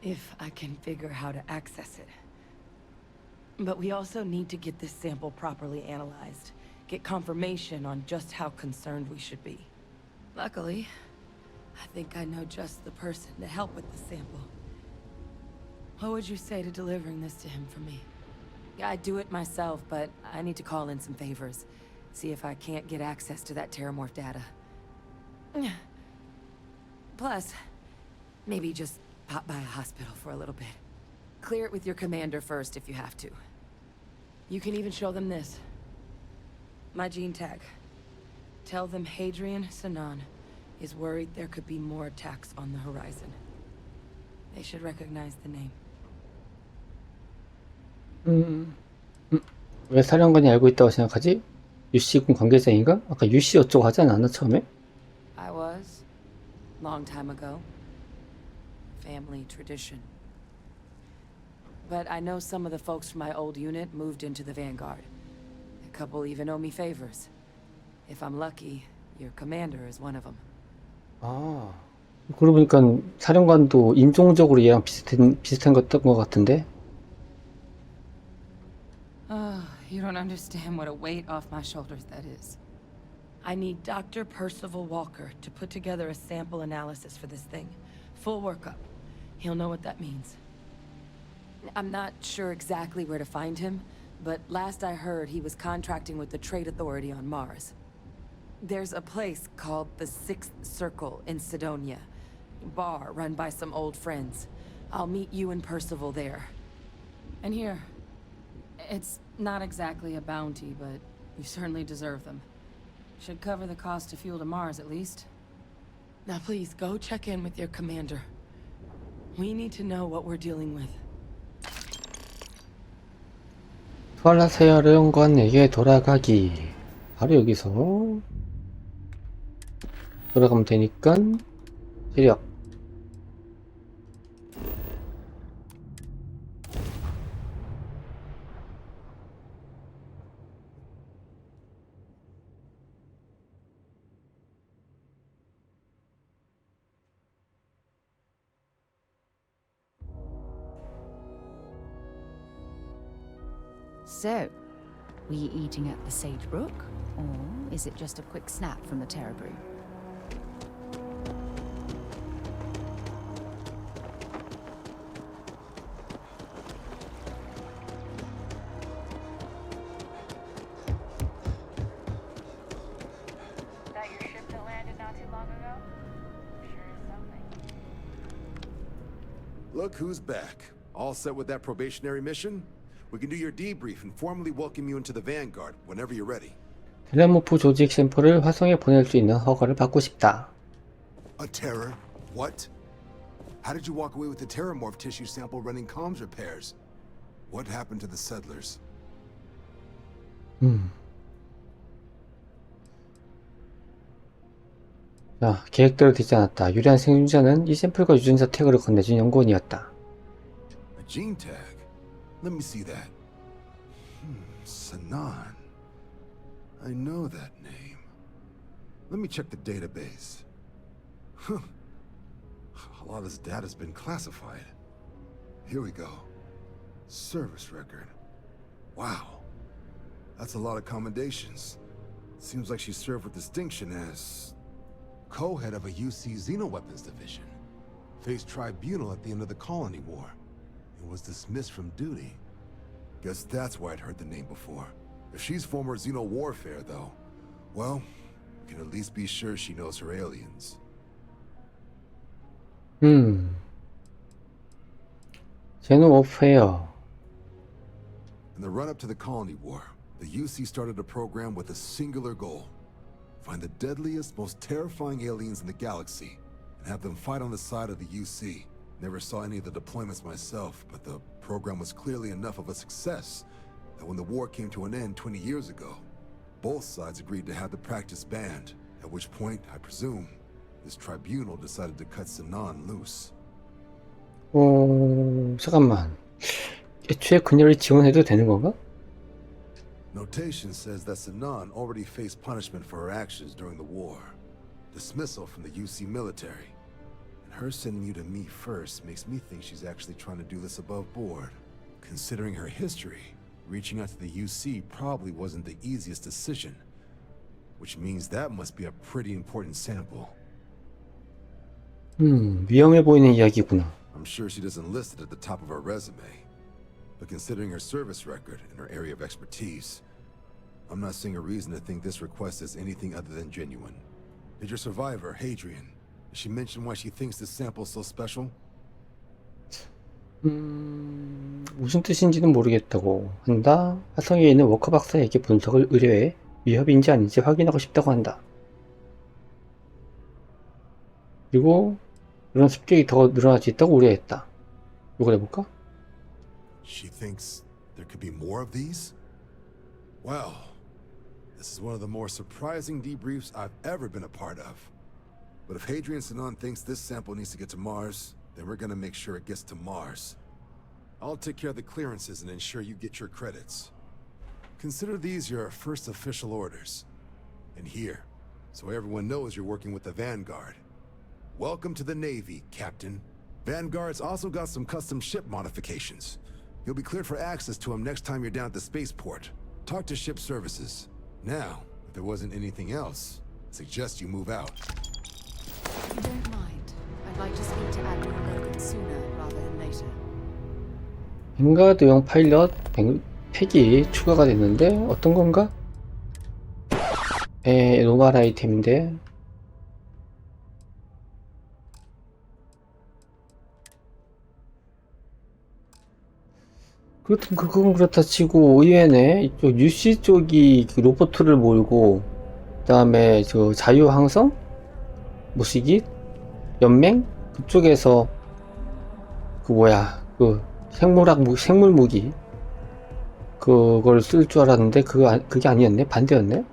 if I can figure how to access it. But we also need to get this sample properly analyzed, get confirmation on just how concerned we should be. Luckily, I think I know just the person to help with the sample. What would you say to delivering this to him for me? I'd do it myself, but I need to call in some favors. See if I can't get access to that terramorph data. Plus, maybe just pop by a hospital for a little bit. Clear it with your commander first if you have to. You can even show them this. My gene tag. Tell them Hadrian Sinan is worried there could be more attacks on the horizon. They should recognize the name. 왜 사령관이 알고 있다고 생각하지? UC군 관계자인가? 아까 UC 어쩌고 하지 않았나 처음에? I was. Long time ago. Family tradition. But I know some of the folks from my old unit moved into the Vanguard. A couple even owe me favors. If I'm lucky, your commander is one of them. 아, 그러고 보니까 사령관도 인종적으로 얘랑 비슷한 것 같은데? You don't understand what a weight off my shoulders that is. I need Dr. Percival Walker to put together a sample analysis for this thing. Full workup. He'll know what that means. I'm not sure exactly where to find him, but last I heard he was contracting with the Trade Authority on Mars. There's a place called the Sixth Circle in Sidonia. Bar run by some old friends. I'll meet you and Percival there. And here. It's not exactly a bounty, but you certainly deserve them. Should cover the cost of fuel to Mars, at least. Now please, go check in with your commander. We need to know what we're dealing with. 사령관에게 돌아가기. 바로 여기서 돌아가면 되니까 체력. So, were you eating at the Sagebrook? Or is it just a quick snap from the Terra Brew? That your ship that landed not too long ago? Sure is something. Look who's back. All set with that probationary mission? We can do your debrief and formally welcome you into the Vanguard whenever you're ready. 텔레모프 조직 샘플을 화성에 보낼 수 있는 허가를 받고 싶다. A terror? What? How did you walk away with the terramorph tissue sample running comms repairs? What happened to the settlers? 자, 계획대로 되지 않았다. 유리한 생존자는 이 샘플과 유전자 태그를 건네준 연구원이었다. A gene tag? Let me see that. Sinan. I know that name. Let me check the database. A lot of this data's been classified. Here we go. Service record. Wow. That's a lot of commendations. Seems like she served with distinction as co-head of a UC Xenoweapons division. Faced tribunal at the end of the Colony War. And was dismissed from duty. Guess that's why I'd heard the name before. If she's former Xeno warfare, though, well, we can at least be sure she knows her aliens. 제노웨폰. In the run-up to the Colony War, the UC started a program with a singular goal. Find the deadliest, most terrifying aliens in the galaxy, and have them fight on the side of the UC. Never saw any of the deployments myself, but the program was clearly enough of a success that when the war came to an end 20 years ago, both sides agreed to have the practice banned, at which point, I presume, this tribunal decided to cut Sinan loose. 잠깐만. 애초에 그녀를 지원해도 되는 건가? Notation says that Sinan already faced punishment for her actions during the war. Dismissal from the UC military. And her sending you to me first makes me think she's actually trying to do this above board. Considering her history, reaching out to the UC probably wasn't the easiest decision. Which means that must be a pretty important sample. 위험해 보이는 이야기구나. I'm sure she doesn't list it at the top of her resume. But considering her service record and her area of expertise, I'm not seeing a reason to think this request is anything other than genuine. Did your survivor, Hadrian, did she mention why she thinks this sample is so special? 무슨 뜻인지는 모르겠다고 한다. 화성에 있는 워커 박사에게 분석을 의뢰해 위협인지 아닌지 확인하고 싶다고 한다. 그리고 이런 습격이 더 늘어날 수 있다고 우려했다. 이걸 해볼까? She thinks there could be more of these? Well, this is one of the more surprising debriefs I've ever been a part of. But if Hadrian Sinan thinks this sample needs to get to Mars, then we're gonna make sure it gets to Mars. I'll take care of the clearances and ensure you get your credits. Consider these your first official orders. And here, so everyone knows you're working with the Vanguard. Welcome to the Navy, Captain. Vanguard's also got some custom ship modifications. You'll be cleared for access to them next time you're down at the spaceport. Talk to ship services. Now, if there wasn't anything else, I suggest you move out. If you don't mind, I'd like to speak to Admiral Logan sooner rather than later. 뱅가드용 파일럿 팩이 추가가 됐는데 어떤 건가? 노멀 아이템인데 그건 그렇다 치고 의외네. 이쪽 UC쪽이 그 로보트를 몰고 그 다음에 저 자유항성? 무시기? 연맹? 그쪽에서 그 뭐야 그 생물 무기 그걸 쓸 줄 알았는데 그게 아니었네? 반대였네?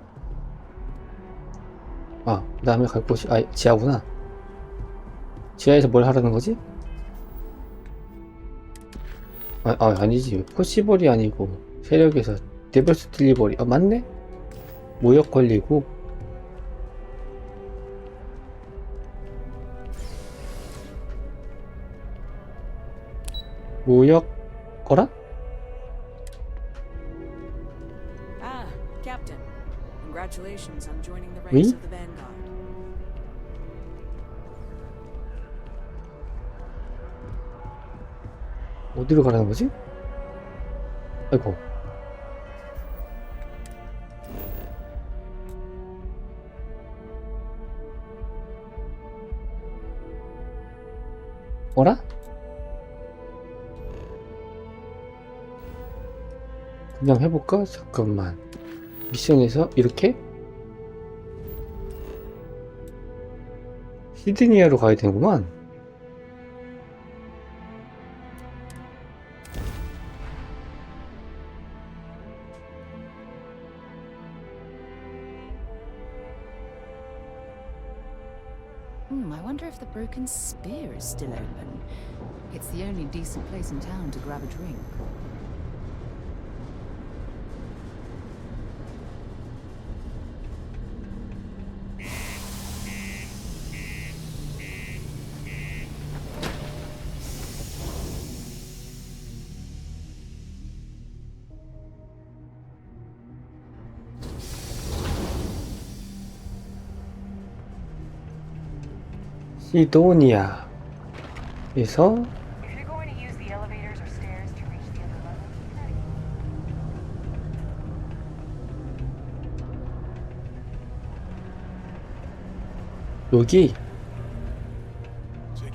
그 다음에 갈 곳이 지하구나. 지하에서 뭘 하라는 거지? 아니지. 포시벌이 아니고 세력에서 데벌스 딜리버리. 맞네? 모욕 걸리고 모욕 거라? Captain. Congratulations on joining the ranks of the Vanguard. 어디로 가라는 거지? 아이고. 뭐라? 그냥 해볼까? 잠깐만. 미션에서 이렇게? 시드니아로 가야 되는구만. I wonder if the broken spear is still open. It's the only decent place in town to grab a drink. 시도니아에서 If you're going to use the elevators or stairs to reach the other level, 여기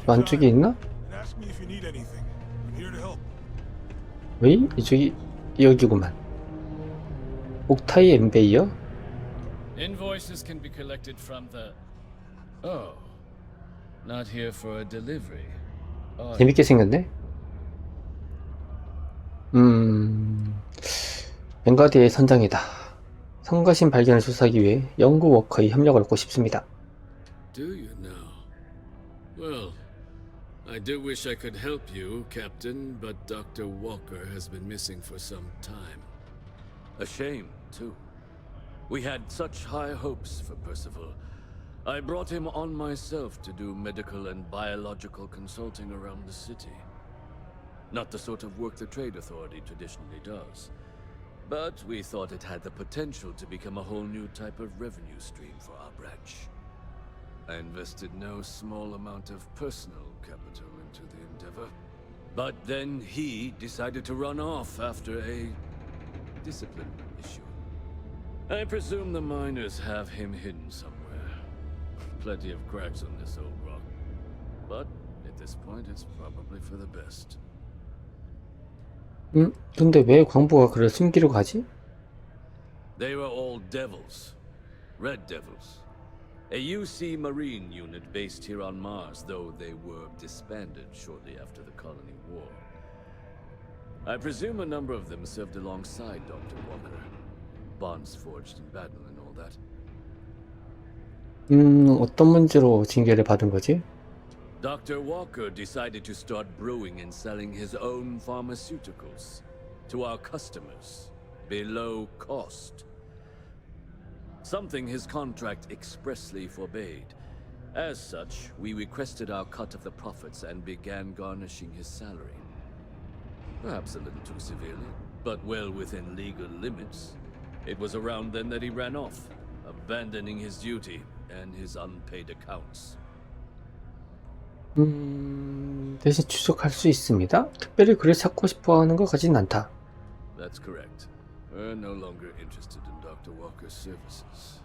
안쪽에 있나? And ask me if you need anything. I'm here to help. 왜? 이쪽이 여기구만. 옥타이 엠베이어? Invoices can be collected from the... Oh. Not here for a delivery. 재밌게 생겼네. 뱅가드의 선장이다. 성가신 발견을 조사하기 위해 연구 워커의 협력을 얻고 싶습니다. Do you now? Well, I do wish I could help you, Captain, but Dr. Walker has been missing for some time. A shame, too. We had such high hopes for Percival. I brought him on myself to do medical and biological consulting around the city. Not the sort of work the Trade Authority traditionally does. But we thought it had the potential to become a whole new type of revenue stream for our branch. I invested no small amount of personal capital into the endeavor. But then he decided to run off after a discipline issue. I presume the miners have him hidden somewhere. Plenty of cracks on this old rock. But at this point, it's probably for the best. 근데 왜 광부가 그를 숨기려고 하지? They were all devils. Red devils. A UC Marine unit based here on Mars, though they were disbanded shortly after the colony war. I presume a number of them served alongside Dr. Walker. Bonds forged in battle and all that. 어떤 문제로 징계를 받은 거지? Dr. Walker decided to start brewing and selling his own pharmaceuticals to our customers below cost. Something his contract expressly forbade. As such, we requested our cut of the profits and began garnishing his salary. Perhaps a little too severely, but well within legal limits. It was around then that he ran off, abandoning his duty and his unpaid accounts. 대신 추적할 수 있습니다. 특별히 그를 찾고 싶어 하는 것 같진 않다. That's correct. We're no longer interested in Dr. Walker's services.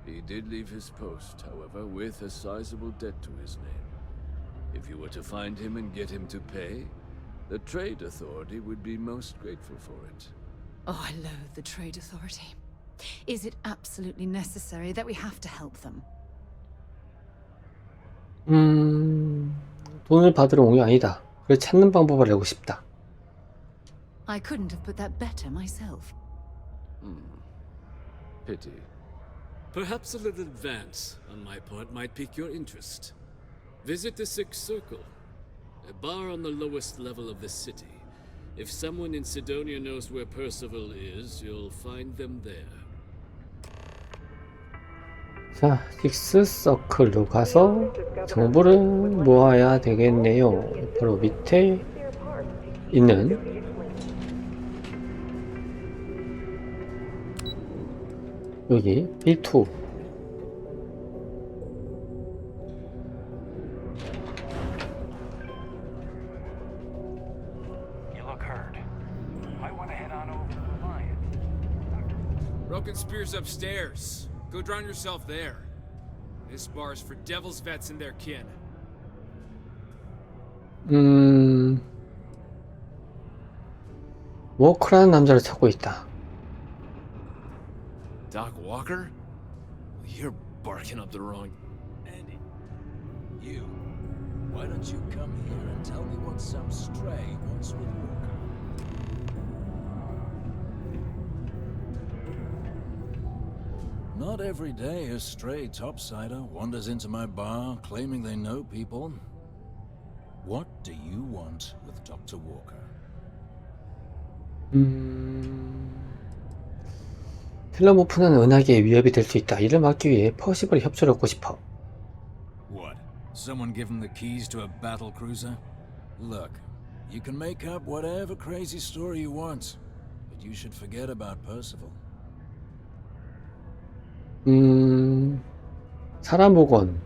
He did leave his post, however, with a sizable debt to his name. If you were to find him and get him to pay, the Trade Authority would be most grateful for it. Oh, I loathe the Trade Authority. Is it absolutely necessary that we have to help them? 돈을 받으러 온 게 아니다. 그를 찾는 방법을 알고 싶다. I couldn't have put that better myself. Pity. Perhaps a little advance on my part might pique your interest. Visit the Sixth Circle, a bar on the lowest level of the city. If someone in Sidonia knows where Percival is, you'll find them there. 자, 식스 서클로 가서 정보를 모아야 되겠네요. 바로 밑에 있는 여기 B2 You look hurt. Might want to head on over to the lion. Broken spear's upstairs. Go drown yourself there. This bar's for devil's vets and their kin. 워크라는 남자를 찾고 있다. Doc Walker? You're barking up the wrong... Andy, you. Why don't you come here and tell me what some stray wants with Walker? Not every day a stray topsider wanders into my bar claiming they know people. What do you want with Dr. Walker? 필라모프는 은하계에 위협이 될 수 있다. 이를 막기 위해 퍼시벌의 협조를 얻고 싶어. What? Someone give him the keys to a battle cruiser? Look, you can make up whatever crazy story you want, but you should forget about Percival. 사라모건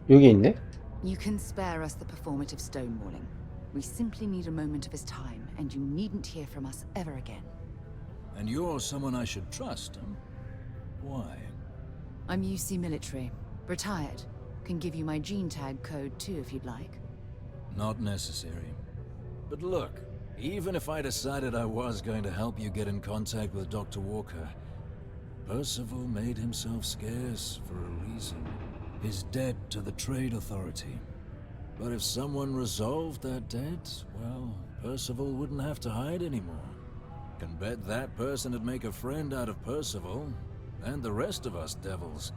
여기 있네? You can spare us the performative stonewalling. We simply need a moment of his time, and you needn't hear from us ever again. And you're someone I should trust, huh? Why? I'm UC military. Retired. Can give you my gene tag code too if you'd like. Not necessary. But look, even if I decided I was going to help you get in contact with Dr. Walker, Percival made himself scarce for a reason. His debt to the Trade Authority. But if someone resolved that debt, well, Percival wouldn't have to hide anymore. Can bet that person would make a friend out of Percival, and the rest of us devils.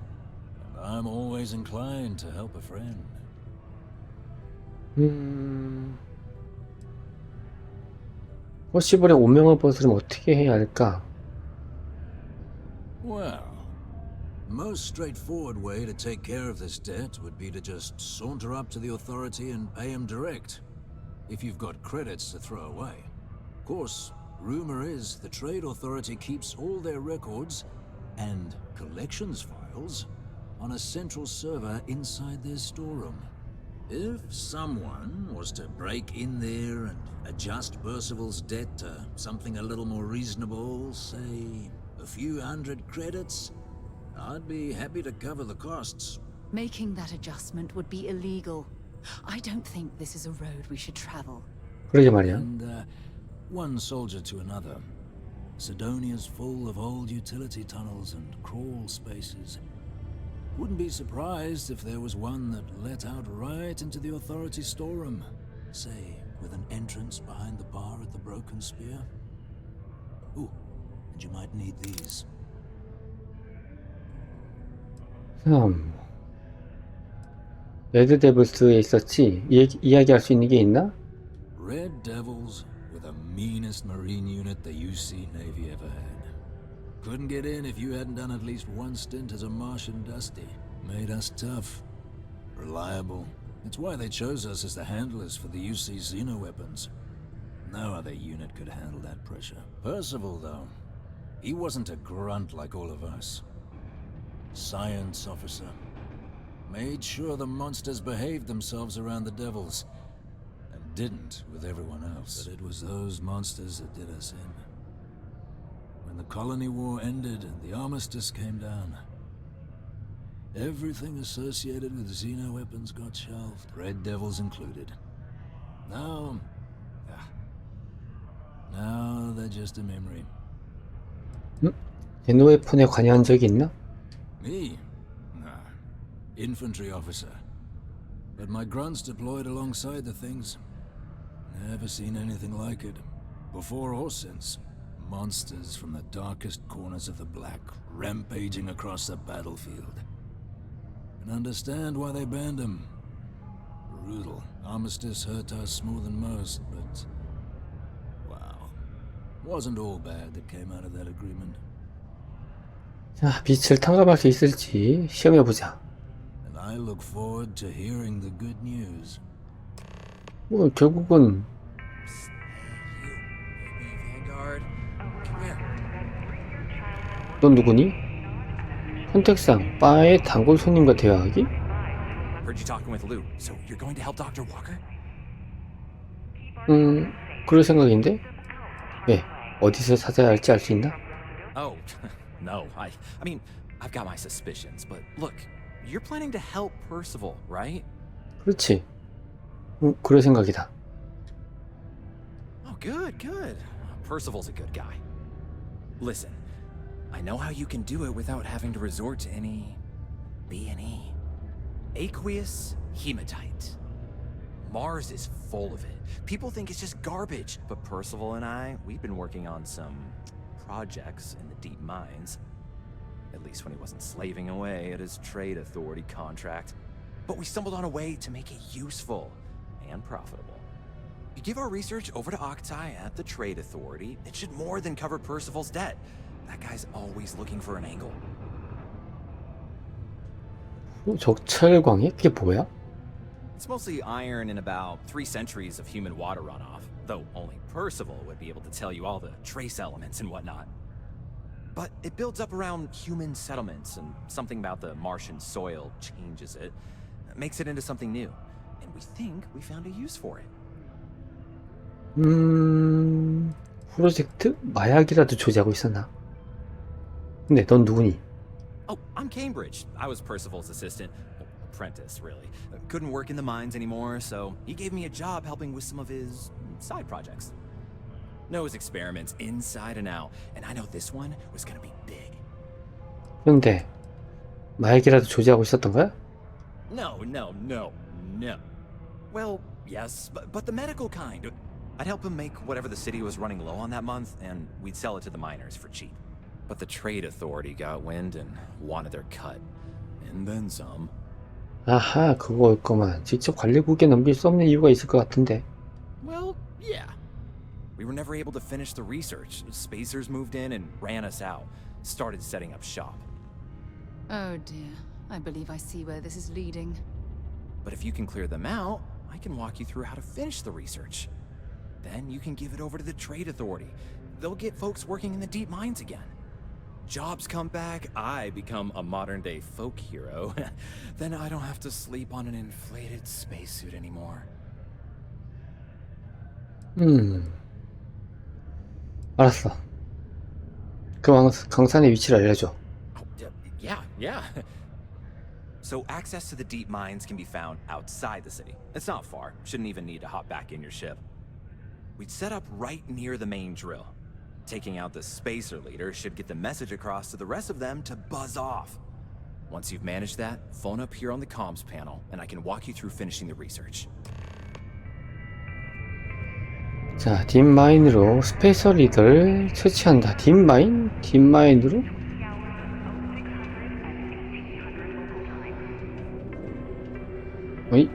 And I'm always inclined to help a friend. 퍼시벌의 오명을 벗으려면 어떻게 해야 할까? Well, most straightforward way to take care of this debt would be to just saunter up to the authority and pay him direct, if you've got credits to throw away. Of course, rumor is the Trade Authority keeps all their records and collections files on a central server inside their storeroom. If someone was to break in there and adjust Percival's debt to something a little more reasonable, say a few hundred credits, I'd be happy to cover the costs. Making that adjustment would be illegal. I don't think this is a road we should travel. 그러게 말이야. And one soldier to another. Sidonia's full of old utility tunnels and crawl spaces. Wouldn't be surprised if there was one that let out right into the authority storeroom. Say, with an entrance behind the bar at the Broken Spear. Ooh, and you might need these. 레드 데블스에 있었지? 이야기할 수 있는 게 있나? Red Devils were the meanest marine unit the UC Navy ever had. Couldn't get in if you hadn't done at least one stint as a Martian Dusty. Made us tough, reliable. It's why they chose us as the handlers for the UC xenoweapons. No other unit could handle that pressure. Percival, though, he wasn't a grunt like all of us. Science officer. Made sure the monsters behaved themselves around the devils. And didn't with everyone else. But it was those monsters that did us in. When the colony war ended and the armistice came down, everything associated with xenoweapons got shelved, Red Devils included. Now they're just a memory. 제노웨폰에 관여한 적이 있나? Me? Nah. Infantry officer. But my grunts deployed alongside the things. Never seen anything like it. Before or since. Monsters from the darkest corners of the Black, rampaging across the battlefield. And understand why they banned them. Brutal. Armistice hurt us more than most, but... wow. Wasn't all bad that came out of that agreement. 자, 빛을 탕감할 수 있을지 시험해보자. And I look forward to hearing the good news. 뭐 결국은 넌 누구니? 선택상 바의 단골 손님과 대화하기? Heard you talking with Lou. So you're going to help Dr. Walker? 그럴 생각인데? 왜? 어디서 찾아야 할지 알 수 있나? Oh, no. I mean, I've got my suspicions, but look, you're planning to help Percival, right? 그렇지. 그럴 생각이다. Oh, good. Percival's a good guy. Listen, I know how you can do it without having to resort to any B&E. Aqueous hematite. Mars is full of it. People think it's just garbage, but Percival and we've been working on some projects in the deep mines. At least when he wasn't slaving away at his Trade Authority contract. But we stumbled on a way to make it useful and profitable. You give our research over to Octai at the Trade Authority, it should more than cover Percival's debt. That guy's always looking for an angle. 적철광해? 그게 뭐야? It's mostly iron and about 3 centuries of human water runoff, though only Percival would be able to tell you all the trace elements and whatnot. But it builds up around human settlements, and something about the Martian soil changes it. makes it into something new. And we think we found a use for it. 프로젝트? 마약이라도 조제하고 있었나? 근데 넌 누구니? Oh, I'm Cambridge. I was Percival's assistant. Apprentice, really. Couldn't work in the mines anymore, so he gave me a job helping with some of his side projects. Knows experiments inside and out, and I know this one was gonna be big. 그런데 마약이라도 조제하고 있었던 거야? No. Well, yes, but the medical kind. I'd help him make whatever the city was running low on that month, and we'd sell it to the miners for cheap. But the trade authority got wind and wanted their cut. And then some. 아하, 그거였구만. 직접 관리국에 넘길 수 없는 이유가 있을 것 같은데. Well, yeah. We were never able to finish the research. Spacers moved in and ran us out. Started setting up shop. Oh dear. I believe I see where this is leading. But if you can clear them out, I can walk you through how to finish the research. Then you can give it over to the trade authority. They'll get folks working in the deep mines again. Jobs come back, I become a modern-day folk hero. Then I don't have to sleep on an inflated spacesuit anymore. 알았어. 그 강산의 위치를 알려줘. Yeah. So access to the deep mines can be found outside the city. It's not far. Shouldn't even need to hop back in your ship. We'd set up right near the main drill. Taking out the spacer leader should get the message across to the rest of them to buzz off. Once you've managed that, phone up here on the comms panel, and I can walk you through finishing the research. 자, 딥마인으로 스페이서 리더를 채취한다. 딥마인? 딥마인으로? 어이?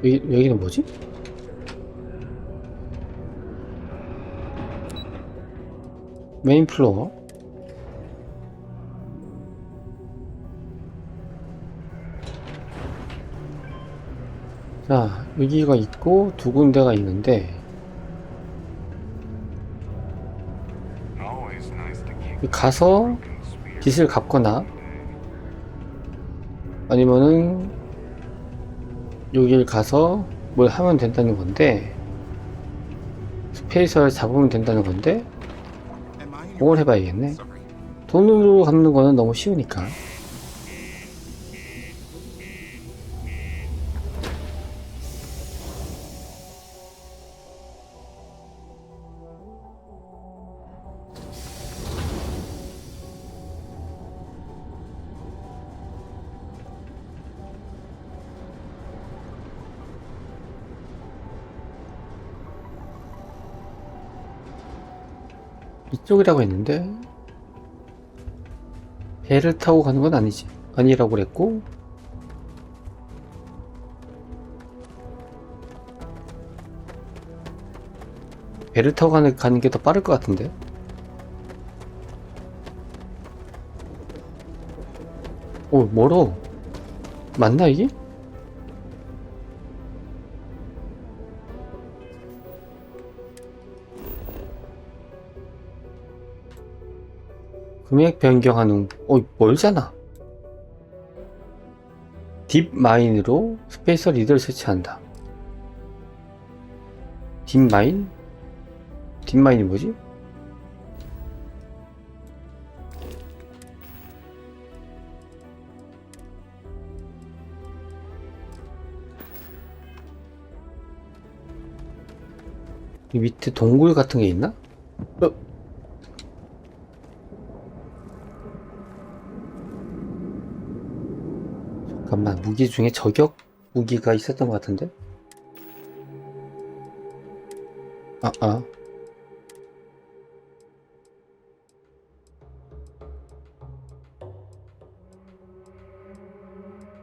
여기는 뭐지? 메인 플로어. 자, 여기가 있고 두 군데가 있는데 가서 빚을 갚거나 아니면은 여길 가서 뭘 하면 된다는 건데 스페이서를 잡으면 된다는 건데 그걸 해봐야겠네. 돈으로 갚는 거는 너무 쉬우니까. 이쪽이라고 했는데 배를 타고 가는 건 아니라고 그랬고 배를 타고 가는 게 더 빠를 것 같은데. 오, 멀어. 맞나 이게? 금액 변경하는, 멀잖아. 딥마인으로 스페이서 리더를 설치한다. 딥마인? 딥마인이 뭐지? 이 밑에 동굴 같은 게 있나? 잠깐만, 무기 중에 저격 무기가 있었던 것 같은데?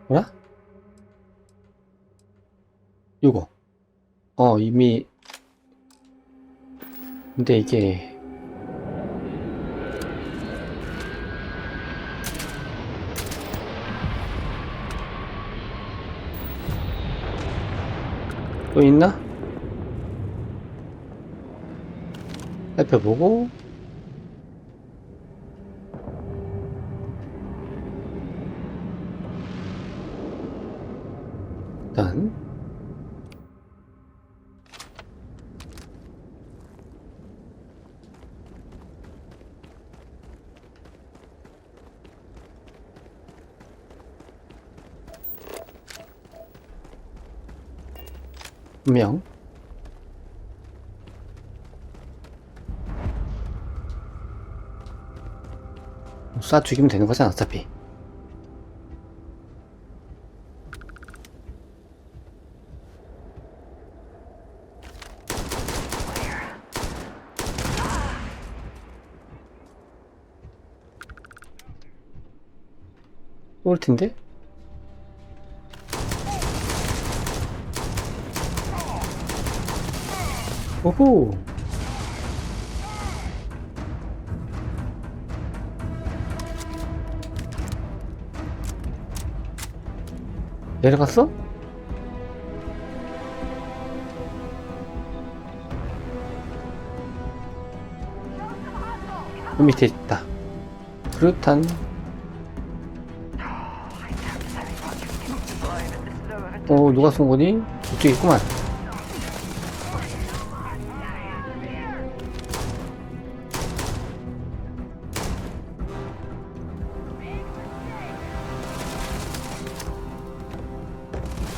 뭐야? 이거. 이미. 근데 이게. 또 있나? 살펴보고 일단 분명 쏴 죽이면 되는 거잖아 어차피. 올 텐데? 오호! 내려갔어? 그 밑에 있다. 그렇단. 누가 쏜 거니? 이쪽에 있구만.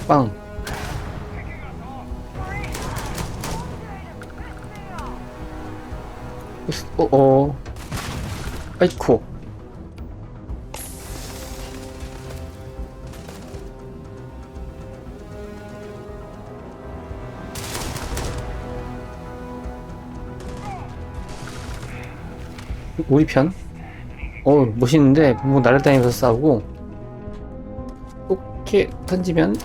빵. 아이쿠. 우리 편? 멋있는데, 뭐 날아다니면서 싸우고. 이렇게 던지면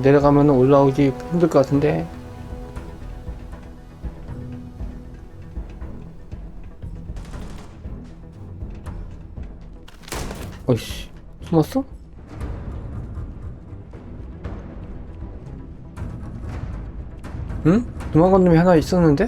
내려가면 올라오기 힘들 것 같은데. 어이씨, 숨었어? 응? 도망간 놈이 하나 있었는데?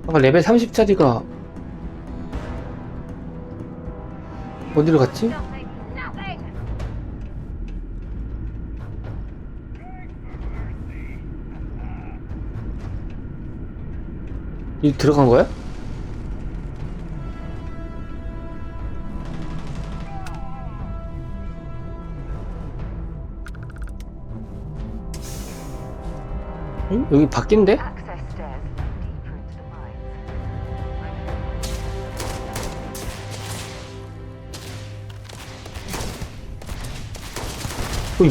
아까 레벨 30짜리가 어디로 갔지? 이 들어간 거야? 응? 여기 바뀐데?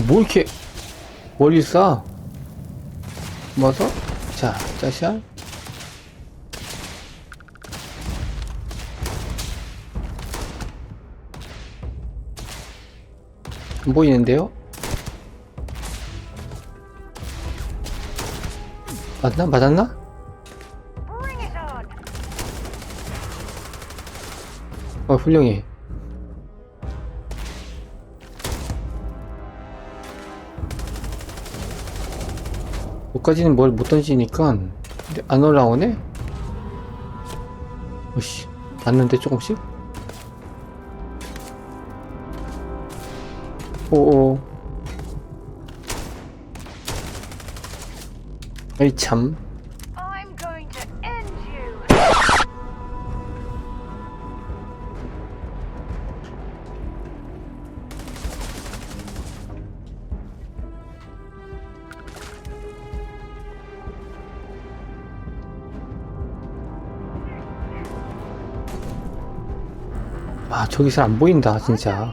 뭐 이렇게 멀리 쏴? 맞아? 자, 짜샤. 안 보이는데요? 맞나? 맞았나? 훌륭해. 여기까지는 뭘 못 던지니까. 근데 안 올라오네? 오씨, 맞는데 조금씩? 오오. 에이 참. 아, 저기서 안 보인다 진짜.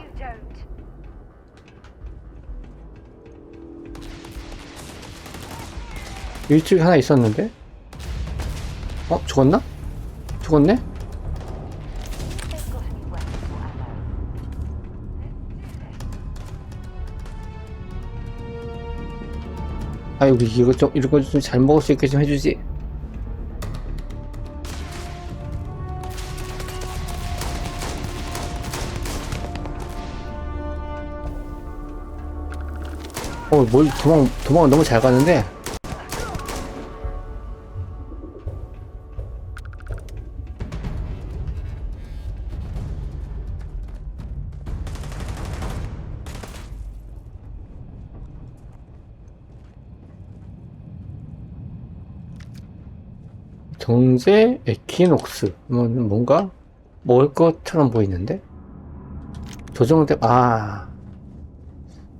이쪽에 하나 있었는데? 죽었나? 죽었네? 아이고, 이거 좀 잘 먹을 수 있게 좀 해주지. 뭘 도망을 너무 잘 가는데. 정제 에퀴녹스. 뭔가 먹을 것처럼 보이는데? 조정대,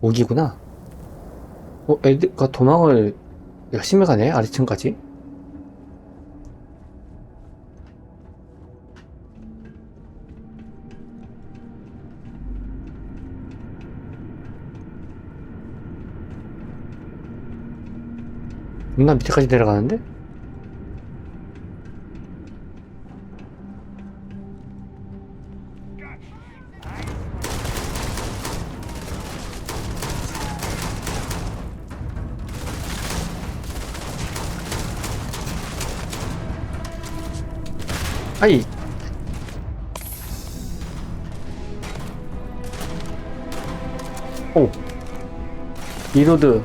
오기구나. 애들가 도망을 열심히 가네, 아래층까지. 겁나 밑에까지 내려가는데? 아이. 오. 리로드.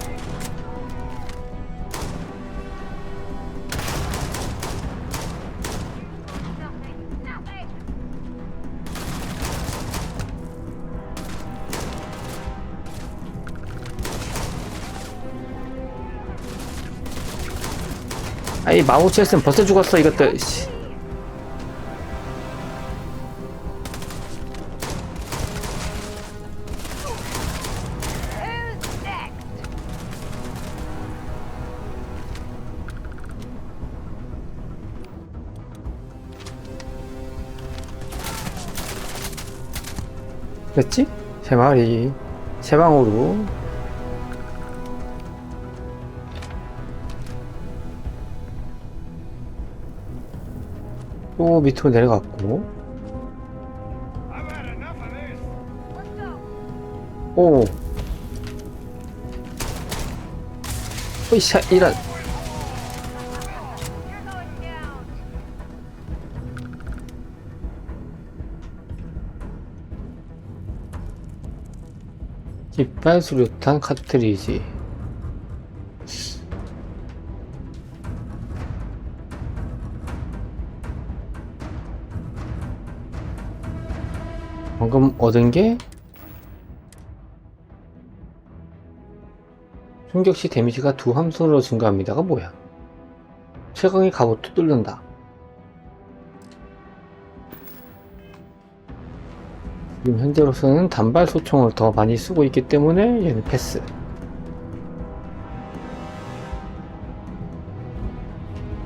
아이, 마우스였으면 벌써 죽었어, 이것들. 씨. 됐지? 세 마리. 세 방으로. 또 밑으로 내려갔고. 오. 으이샤, 이런. 깃발 수류탄 카트리지. 방금 얻은 게 충격 시 데미지가 2 함수로 증가합니다가 뭐야? 최강의 갑옷도 뚫는다. 지금 현재로서는 단발 소총을 더 많이 쓰고 있기 때문에 얘는 패스.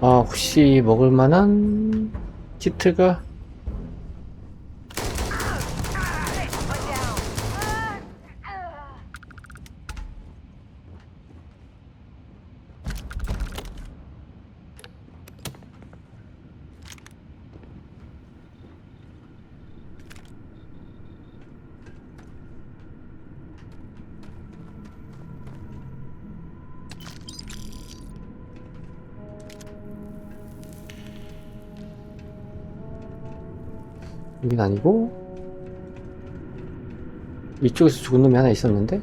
혹시 먹을만한 키트가 여긴 아니고 이쪽에서 죽은 놈이 하나 있었는데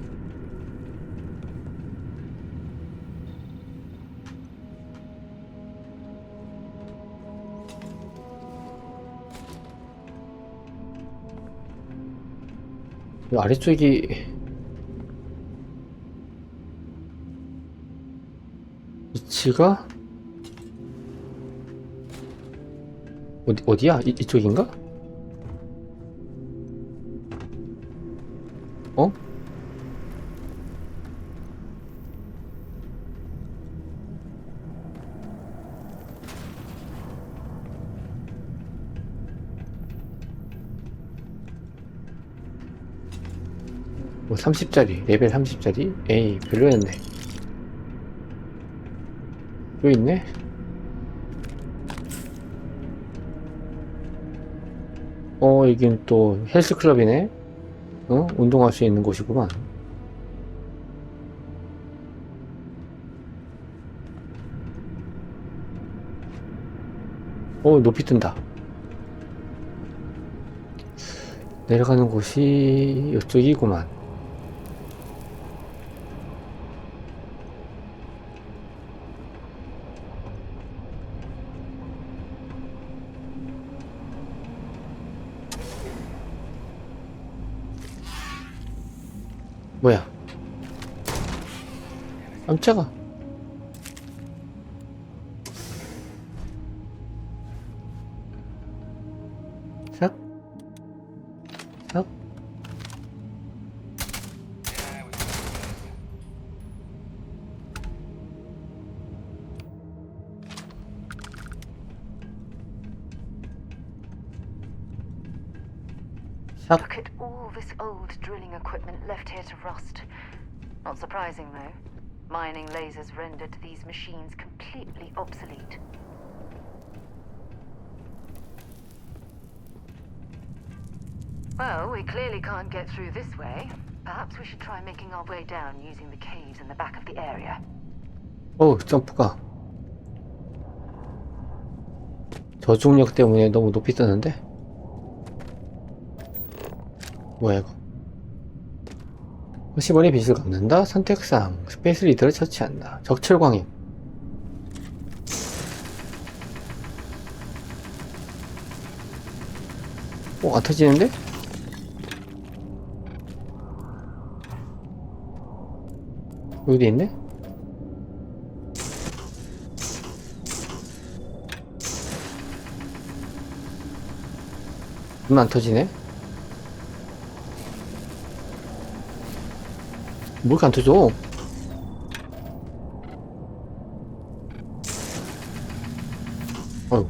이 아래쪽이 위치가 어디야? 이쪽인가? 어? 뭐 30짜리, 레벨 30짜리? 에이, 별로였네. 여기 있네? 여긴 또 헬스클럽이네? 운동할 수 있는 곳이구만. 높이 뜬다. 내려가는 곳이 이쪽이구만. 뭐야? 깜짝아. 싹. 싹. Look at all this old drilling equipment left here to rust. Not surprising, though. Mining lasers rendered these machines completely obsolete. Well, we clearly can't get through this way. Perhaps we should try making our way down using the caves in the back of the area. 오, 점프가. 저중력 때문에 너무 높이 뜨는데? 뭐야 이거? 호시벌의 빛을 갚는다. 선택사항 스페이스 리더를 처치한다. 적철광역. 오, 안 터지는데? 여기도 있네? 눈 안 터지네? 뭐 이렇게 안 터져? 어휴.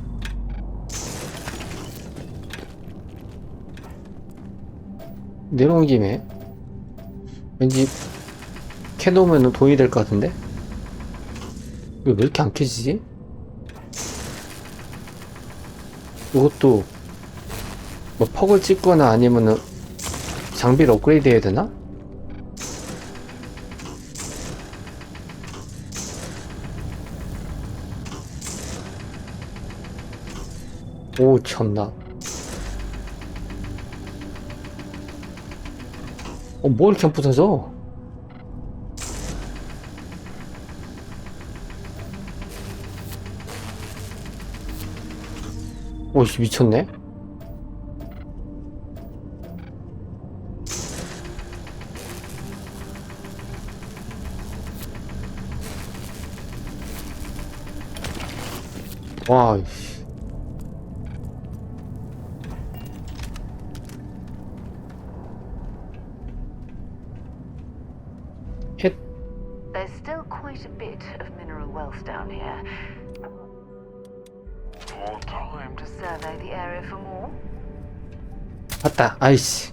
내려온 김에 왠지 켜놓으면 돈이 될 것 같은데? 이거 왜 이렇게 안 켜지지? 이것도 뭐 퍽을 찍거나 아니면은 장비를 업그레이드 해야 되나? 오, 참나. 뭐 이렇게 안 부서져? 오씨, 미쳤네? 와, 이씨. There's still quite a bit of mineral wealth down here. More time to survey the area for more? 맞다, 아이씨.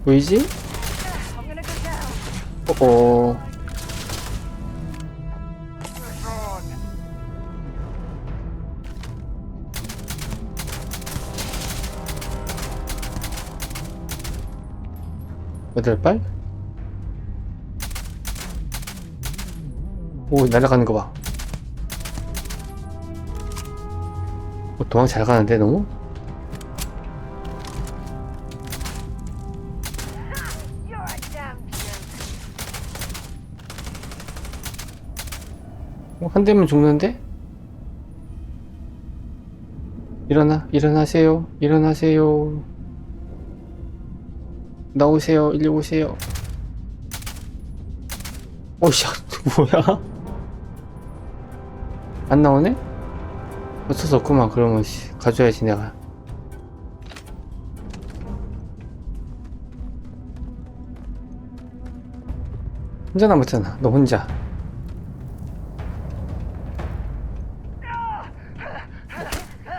보이지? 어어. 여덟 발? 오, 날아가는 거 봐. 도망 잘 가는데, 너무? 한 대면 죽는데? 일어나세요. 일어나세요. 나오세요. 일리 오세요. 오씨, 뭐야? 안 나오네? 어쩔 수 없구만. 그러면 가져야지 내가. 혼자 남았잖아. 너 혼자.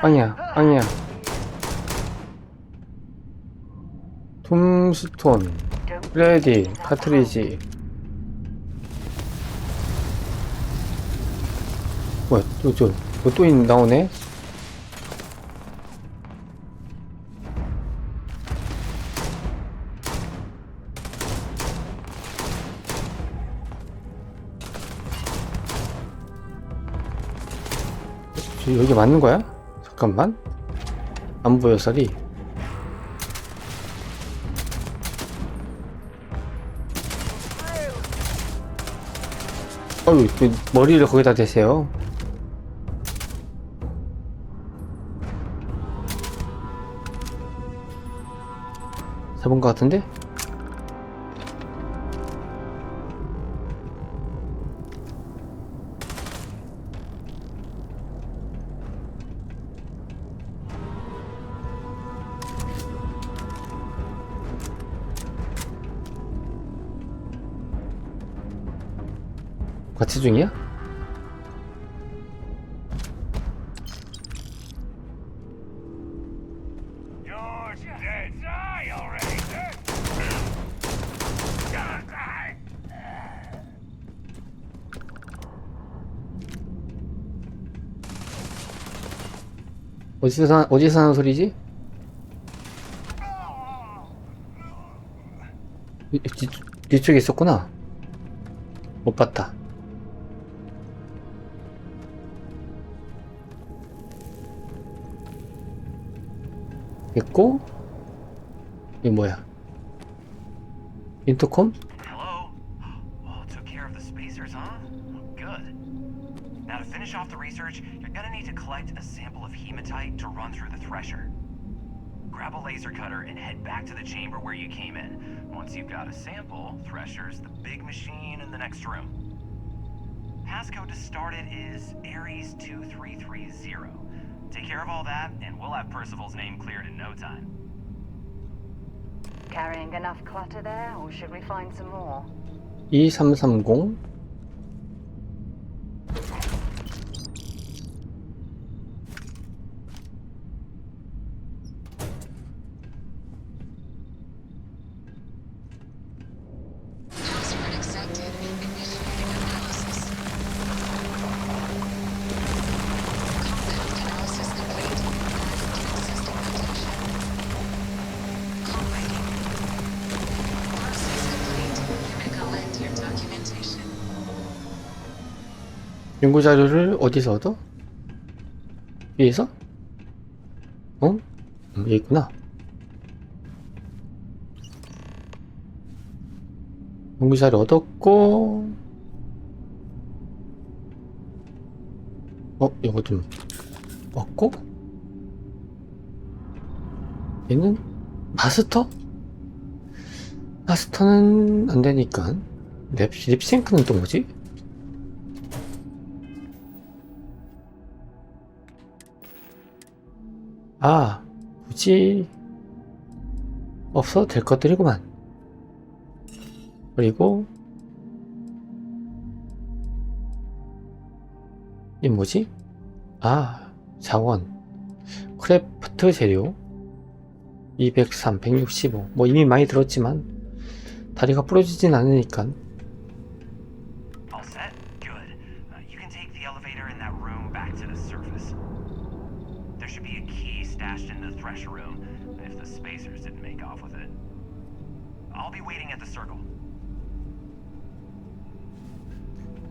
빵이야, 빵이야. 톰스톤, 레디, 카트리지. 뭐야, 또 나오네? 여기 맞는 거야? 잠깐만. 안 보여, 썰이. 어휴, 머리를 거기다 대세요. 해본 것 같은데? 과치 중이야? 어디서 하는 소리지? 뒤쪽에 있었구나. 못 봤다. 있고, 이게 뭐야? 인터콤? Hello. Oh, took care of the spacers, huh? Good. Now to finish off the research, you're gonna need to collect a sample of hematite to run through the thresher. Grab a laser cutter and head back to the chamber where you came in. Once you've got a sample, thresher's the big machine in the next room. Passcode to start it is Ares 2330. Take care of all that, and we'll have Percival's name cleared in no time. Carrying enough clutter there, or should we find some more? 2330. 연구 자료를 어디서 얻어? 위에서? 어? 여기 있구나. 연구 자료 얻었고, 이거 좀 얻고, 얘는 마스터? 마스터는 안 되니까. 립싱크는 또 뭐지? 아, 굳이 없어도 될 것들이구만. 그리고 이 뭐지? 아, 자원 크래프트 재료 203, 165. 뭐 이미 많이 들었지만 다리가 부러지진 않으니까. All set? Good. You can take the elevator in that room back to the surface. There should be a key stashed in the thresher room if the spacers didn't make off with it. I'll be waiting at the circle.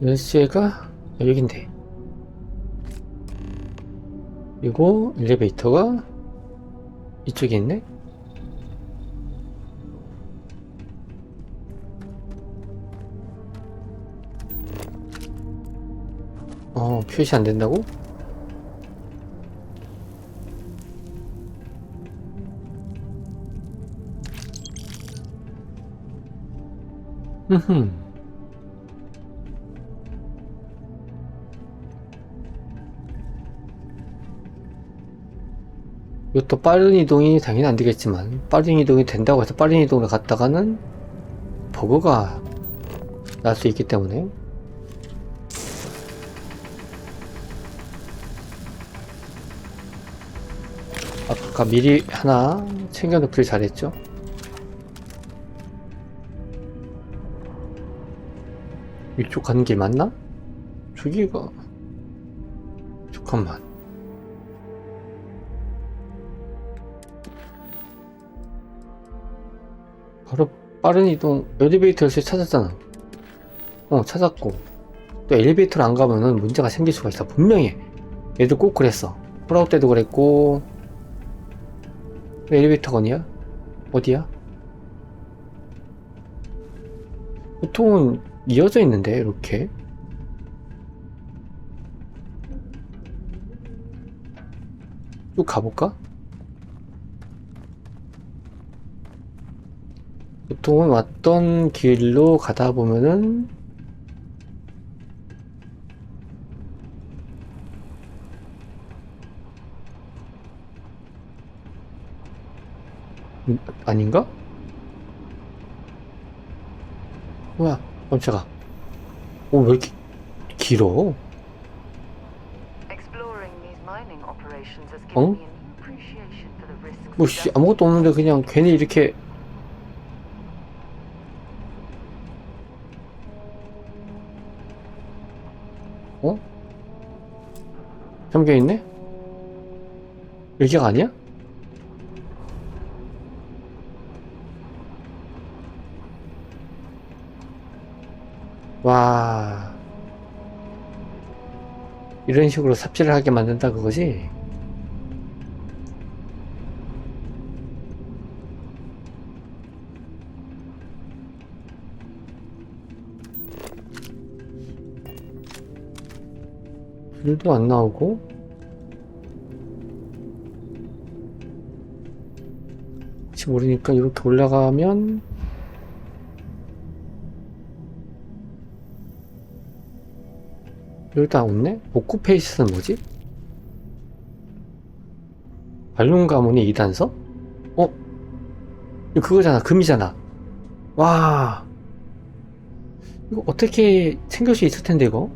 열쇠가 여긴데. 그리고 엘리베이터가 이쪽에 있네. 표시 안 된다고? 이것도 빠른 이동이 당연히 안 되겠지만, 빠른 이동이 된다고 해서 빠른 이동을 갔다가는 버그가 날 수 있기 때문에. 아까 미리 하나 챙겨놓길 잘했죠. 이쪽 가는 길 맞나? 저기가, 잠깐만. 바로 빠른 이동. 엘리베이터 열쇠 찾았잖아. 찾았고, 또 엘리베이터를 안 가면은 문제가 생길 수가 있어. 분명히 얘도 꼭 그랬어. 홀아웃 때도 그랬고. 엘리베이터가 어디야? 어디야? 보통은 이어져 있는데, 이렇게. 또 가볼까? 보통은 왔던 길로 가다 보면은 아닌가? 뭐야, 깜짝아. 오, 왜 이렇게 길어? 어? 뭐, 씨, 아무것도 없는데 그냥 괜히 이렇게. 어? 잠겨있네? 여기가 아니야? 와, 이런 식으로 삽질을 하게 만든다 그거지? 불도 안 나오고. 혹시 모르니까 이렇게 올라가면 여기도 안 없네? 복구 페이스는 뭐지? 발룸 가문의 2단서? 어? 이거 그거잖아. 금이잖아. 와, 이거 어떻게 챙길 수 있을 텐데 이거?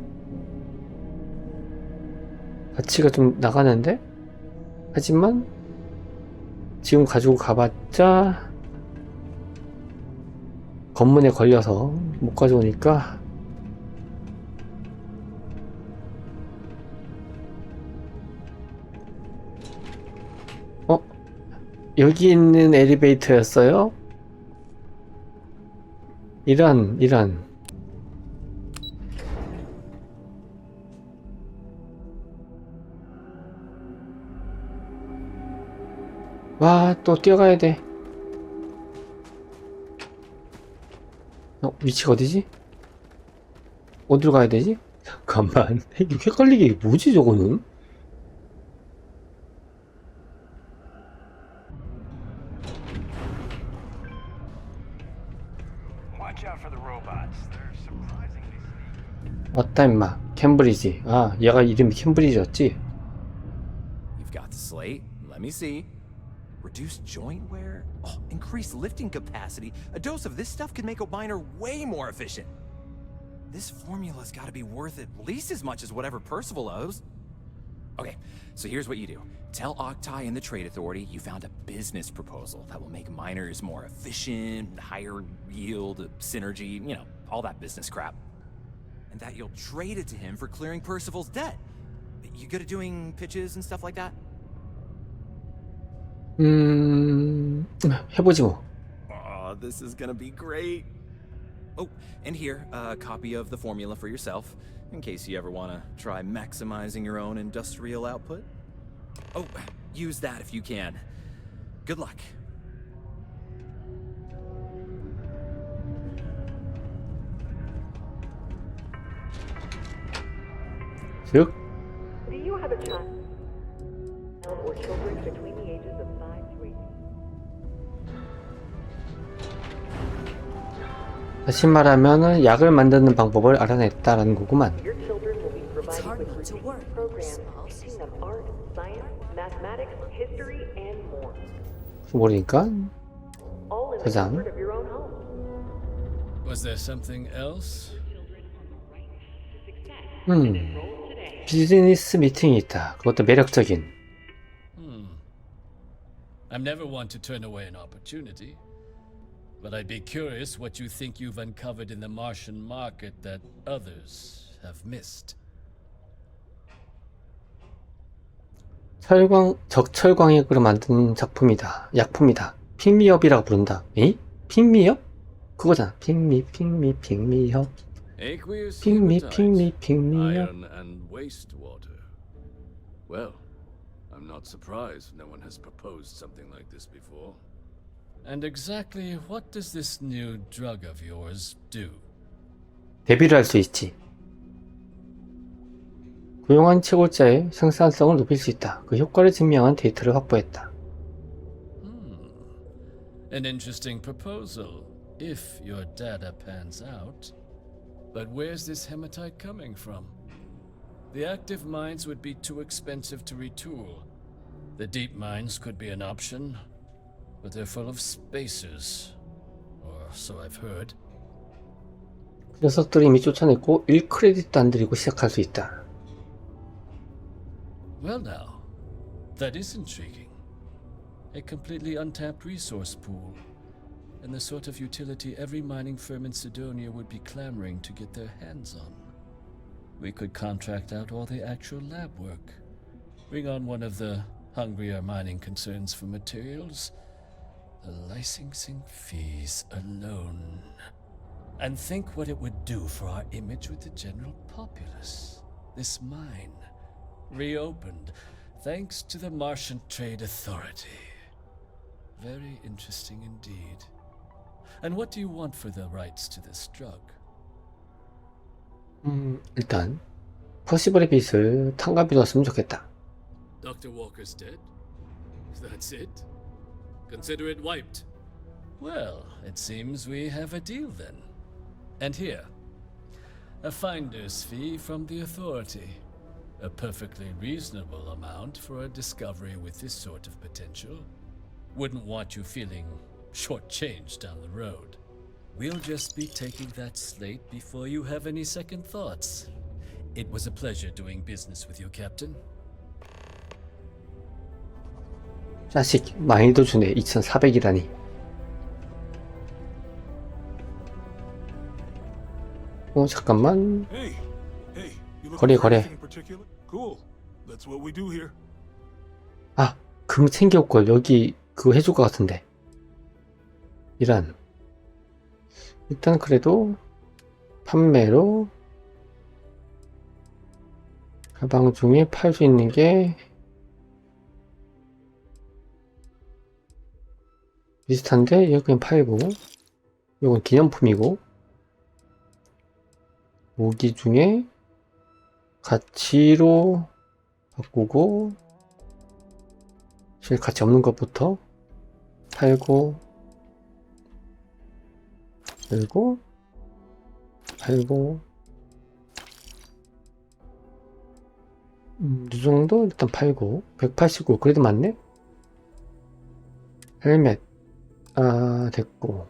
가치가 좀 나가는데? 하지만 지금 가지고 가봤자 검문에 걸려서 못 가져오니까. 여기 있는 엘리베이터였어요? 이런. 와, 또 뛰어가야 돼. 위치가 어디지? 어디로 가야 되지? 잠깐만. 이게 헷갈리게 이게 뭐지 저거는? 왔다 임마. 캠브리지. 아, 얘가 이름이 캠브리지였지? You've got the slate. Let me see. Reduced joint wear? Oh, increased lifting capacity. A dose of this stuff could make a miner way more efficient. This formula's gotta be worth at least as much as whatever Percival owes. Okay, so here's what you do. Tell Octai and the Trade Authority you found a business proposal that will make miners more efficient, higher yield, synergy, you know, all that business crap. And that you'll trade it to him for clearing Percival's debt. You good at doing pitches and stuff like that? 해보지 뭐. Oh, this is gonna be great. Oh, and here, a copy of the formula for yourself, in case you ever want to try maximizing your own industrial output. Oh, use that if you can. Good luck. 즉, Do you have a child or children between the ages of 5 to 18? 다시 말하면 약을 만드는 방법을 알아냈다라는 거구만. Your children will be provided with unique programs teaching them art, science, mathematics, history, and more. 모르니까 All in the 세상. comfort of your own home. Was there something else? 비즈니스 미팅이 있다. 그것도 매력적인. I'm never one to turn away an opportunity, but I'd be curious what you think you've uncovered in the Martian market that others have missed. 적철광액으로 만든 작품이다. 약품이다. 핑미협이라고 부른다. 에이? 핑미협? 그거잖아. 핑미협. Aqueous 핑미협. iron and wastewater. Well, I'm not surprised no one has proposed something like this before. And exactly what does this new drug of yours do? 대비를 할 수 있지. 고용한 채굴자의 생산성을 높일 수 있다. 그 효과를 증명한 데이터를 확보했다. An interesting proposal. if your data pans out. But where's this hematite coming from? The active mines would be too expensive to retool. The deep mines could be an option, but they're full of spacers, or so I've heard. 그 녀석들이 이미 쫓아냈고 1크레딧도 안 들이고 시작할 수 있다. Well now, that is intriguing. A completely untapped resource pool, and the sort of utility every mining firm in Sidonia would be clamoring to get their hands on. We could contract out all the actual lab work, bring on one of the hungrier mining concerns for materials, the licensing fees alone. And think what it would do for our image with the general populace. This mine, reopened, thanks to the Martian Trade Authority. Very interesting indeed. And what do you want for the rights to this drug? 일단 퍼시벌의 빚을 탕감해줬으면 좋겠다. Dr. Walker's dead? That's it? Consider it wiped. Well, it seems we have a deal then. And here, a finder's fee from the authority. A perfectly reasonable amount for a discovery with this sort of potential. Wouldn't want you feeling shortchanged down the road. We'll just be taking that slate before you have any second thoughts. It was a pleasure doing business with you, Captain. 자식, 많이도 주네. 2,400이라니. 잠깐만. 거래. 아, 금 챙겨올걸. 여기 그거 해줄 것 같은데. 일단 그래도 판매로 가방 중에 팔 수 있는 게 비슷한데 여긴 팔고, 이건 기념품이고, 무기 중에 가치로 바꾸고 제일 가치 없는 것부터 팔고 이 정도 일단 팔고. 189 그래도 많네. 헬멧 됐고,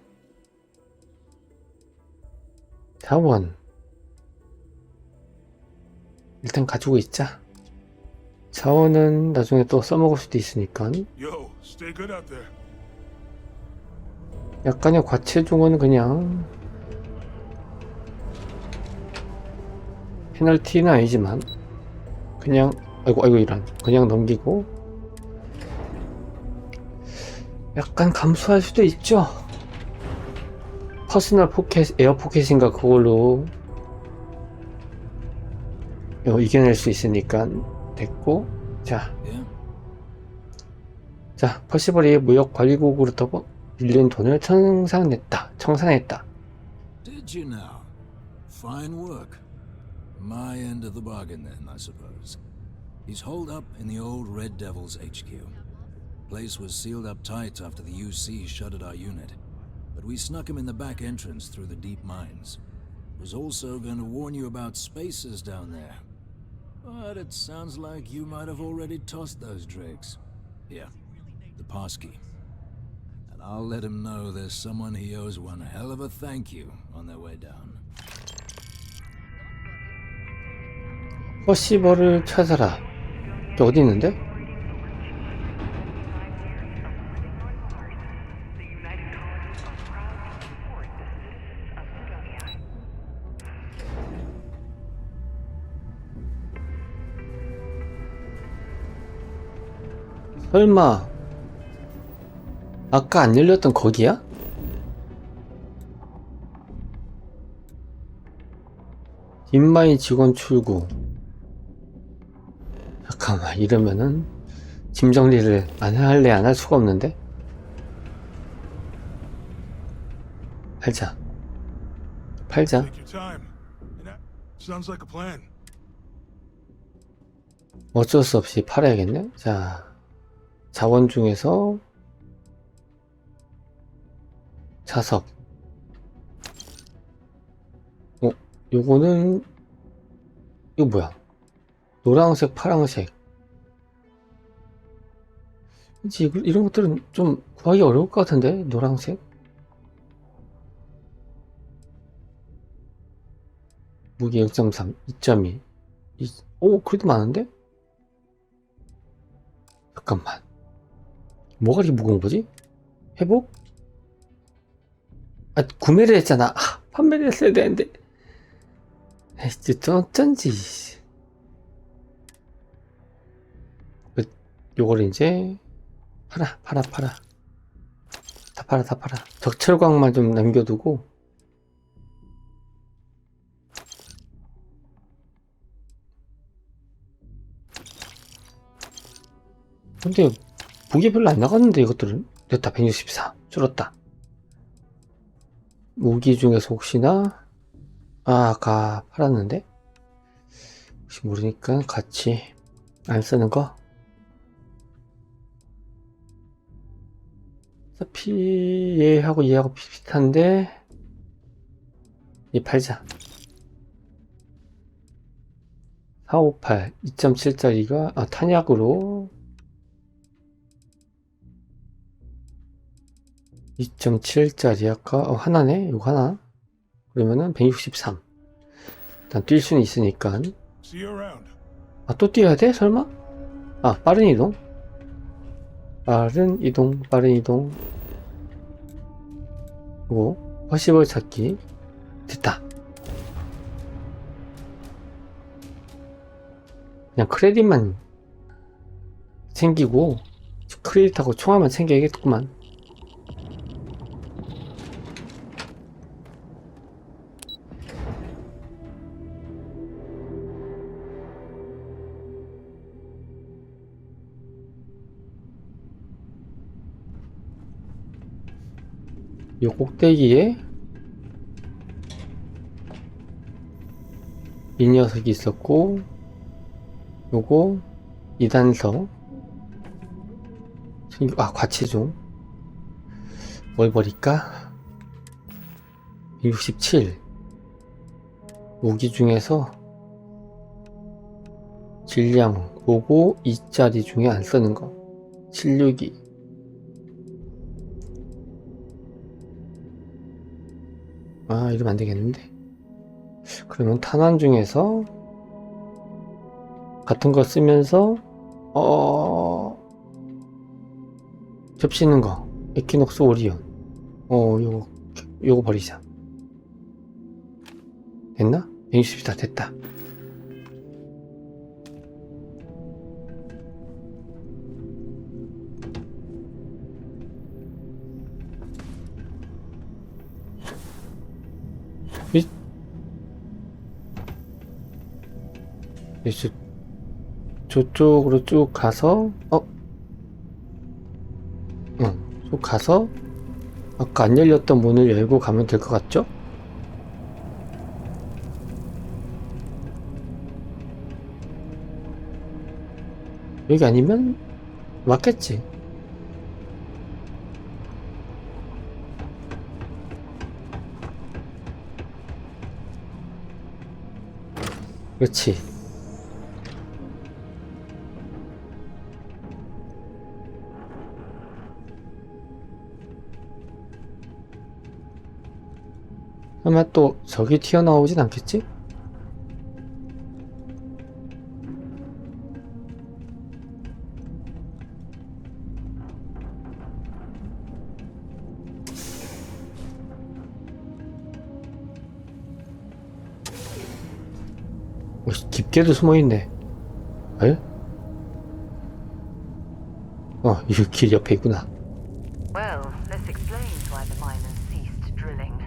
자원 일단 가지고 있자. 자원은 나중에 또 써먹을 수도 있으니까. 약간의 과체중은 그냥 페널티는 아니지만 그냥 아이고 이런 그냥 넘기고, 약간 감수할 수도 있죠. 퍼스널 포켓, 에어 포켓인가 그걸로 이겨낼 수 있으니까 됐고. 자, 퍼시벌이 무역관리국으로부터 빌린 돈을 청산했다. Did you now? Fine work. My end of the bargain then, I suppose. He's holed up in the old Red Devil's HQ. Place was sealed up tight after the UC shuttered our unit, but we snuck him in the back entrance through the deep mines. Was also going to warn you about spacers down there. But it sounds like you might have already tossed those drakes. Yeah, the pass key. And I'll let him know there's someone he owes one hell of a thank you on their way down. 퍼시벌을 찾아라. 어디 있는데? 설마 아까 안 열렸던 거기야? 딥마인 직원 출구. 잠깐만, 이러면은 짐 정리를 안 할 수가 없는데? 팔자. 어쩔 수 없이 팔아야겠네. 자, 자원 중에서 자석 요거는 이거 뭐야? 노란색, 파란색. 그치, 이런 것들은 좀 구하기 어려울 것 같은데? 노란색? 무기 0.3, 2.2. 오, 그래도 많은데? 잠깐만. 뭐가 이렇게 무거운 거지? 회복? 아, 구매를 했잖아. 아, 판매를 했어야 되는데. 에이, 또 어쩐지. 요걸 이제 팔아. 다 팔아. 적철광만 좀 남겨두고. 근데 무게 별로 안 나갔는데 이것들은. 됐다. 164 줄었다. 무기 중에서 혹시나 아까 팔았는데 혹시 모르니까 같이 안 쓰는 거. 어차피 얘하고 비슷한데 얘 팔자. 458 2.7짜리가 탄약으로 2.7짜리 아까 하나네. 이거 하나. 그러면은 163. 일단 뛸 수는 있으니까. 아, 또 뛰어야 돼? 설마? 아, 빠른 이동. 그리고 퍼시벌 찾기. 됐다. 그냥 크레딧만 챙기고 크레딧하고 총알만 챙겨야겠구만. 요 꼭대기에 이 녀석이 있었고, 요거 2단서 과치종. 뭘 버릴까? 167 무기 중에서 질량 보고 2짜리 중에 안 쓰는 거 762. 아, 이러면 안 되겠는데. 그러면 탄환 중에서 같은 거 쓰면서 접시는 거 에키녹스 오리온. 요거 버리자. 됐나? 160다 됐다. 저쪽으로 쭉 가서 쭉 가서 아까 안 열렸던 문을 열고 가면 될 것 같죠? 여기 아니면 맞겠지. 그렇지. 아마 또 저기 튀어나오진 않겠지? 깊게도 숨어있네. 에? 이 길 옆에 있구나. Well, this explains why the miners ceased drilling.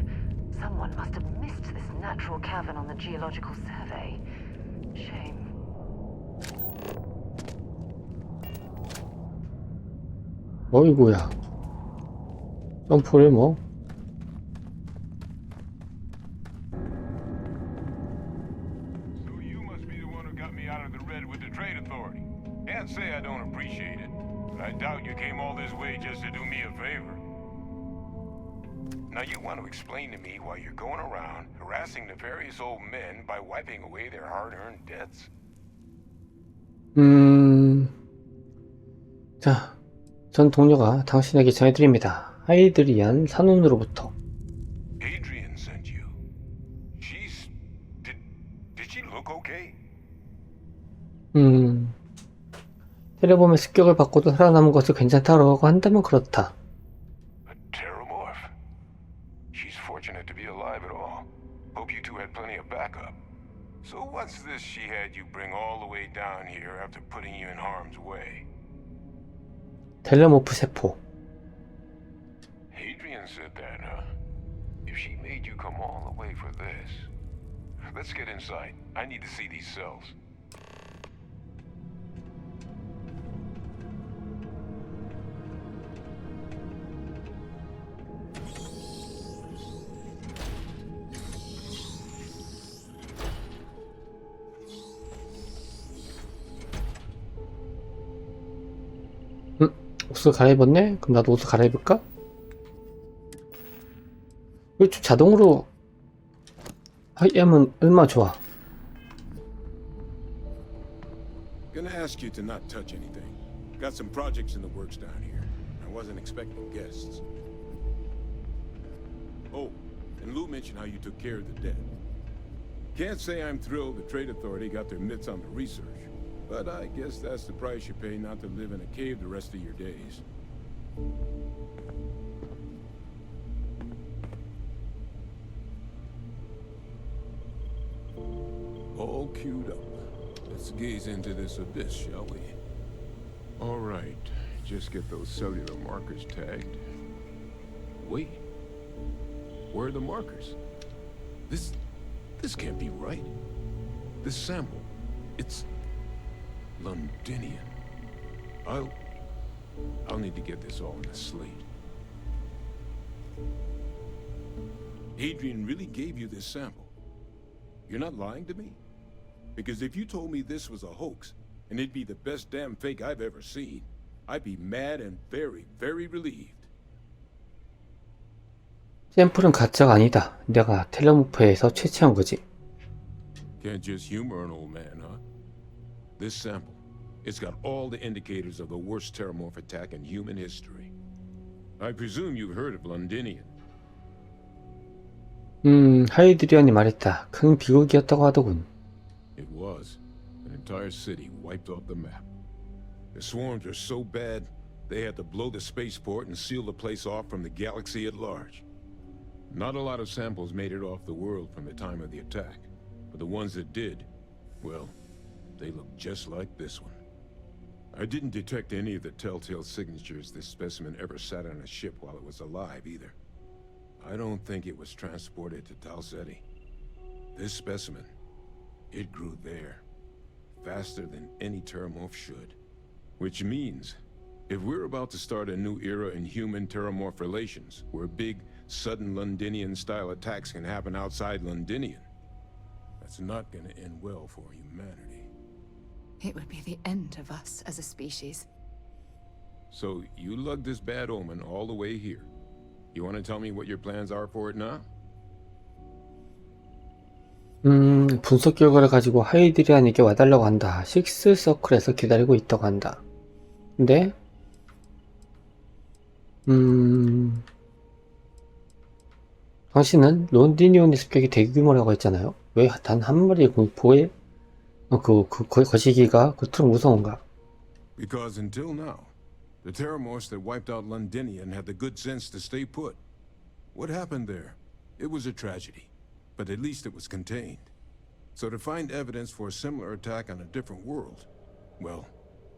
Someone must have missed this natural cavern on the geological survey. Shame. 어이구야. 점프를 뭐. Can't say I don't appreciate it, but I doubt you came all this way just to do me a favor. Now you want to explain to me why you're going around harassing nefarious old men by wiping away their hard-earned debts? 자, 전 동료가 당신에게 전해드립니다. 에일리언 산원으로부터. Adrian sent you. She's... Did she look okay? 텔레폼의 습격을 받고도 살아남은 것을 괜찮다고 한다면 그렇다. Terramorph. She's fortunate to be alive at all. Hope you two had plenty of backup. So what's this she had you bring all the way down here after putting you in harm's way? 텔레모프 세포. Adrian said that, huh? If she made you come all the way for this... Let's get inside. I need to see these cells. 옷을 갈아입었네? 그럼 나도 옷을 갈아입을까? 이거 좀 자동으로 하면 얼마나 좋아. Gonna ask you to not touch anything. Got some projects in the works down here. I wasn't expecting guests. Oh, and Lou mentioned how you took care of the dead. Can't say I'm thrilled the Trade Authority got their mitts on the research. But I guess that's the price you pay not to live in a cave the rest of your days. All queued up. Let's gaze into this abyss, shall we? All right, just get those cellular markers tagged. Wait, where are the markers? This can't be right. This sample, it's Londinian. I'll need to get this all in a slate. Adrian really gave you this sample. You're not lying to me? Because if you told me this was a hoax, and it'd be the best damn fake I've ever seen, I'd be mad and very, very relieved. 샘플은 가짜가 아니다. 내가 텔레모프에서 채취한 거지. Can't just humor an old man, huh? This sample, it's got all the indicators of the worst terramorph attack in human history. I presume you've heard of Londinian. 하이드리언이 말했다. 큰 비극이었다고 하더군. It was. An entire city wiped off the map. The swarms are so bad, they had to blow the spaceport and seal the place off from the galaxy at large. Not a lot of samples made it off the world from the time of the attack, but the ones that did, well, they look just like this one. I didn't detect any of the telltale signatures this specimen ever sat on a ship while it was alive either. I don't think it was transported to Tal Ceti. This specimen, it grew there, faster than any terramorph should. Which means, if we're about to start a new era in human-terramorph relations, where big, sudden Londinian-style attacks can happen outside Londinian, that's not gonna end well for humanity. It would be the end of us as a species. So, you lugged this bad omen all the way here. You want to tell me what your plans are for it now? 분석 결과를 가지고 하이드리안에게 와달라고 한다. 식스 서클에서 기다리고 있다고 한다. 근데 당신은 론디니온의 습격이 대규모라고 했잖아요. 왜 단 한 마리의 공포에 거시기가 그토록 무서운가? Because until now, the terramorphs that wiped out Londinian had the good sense to stay put. What happened there? It was a tragedy, but at least it was contained. So to find evidence for a similar attack on a different world, well,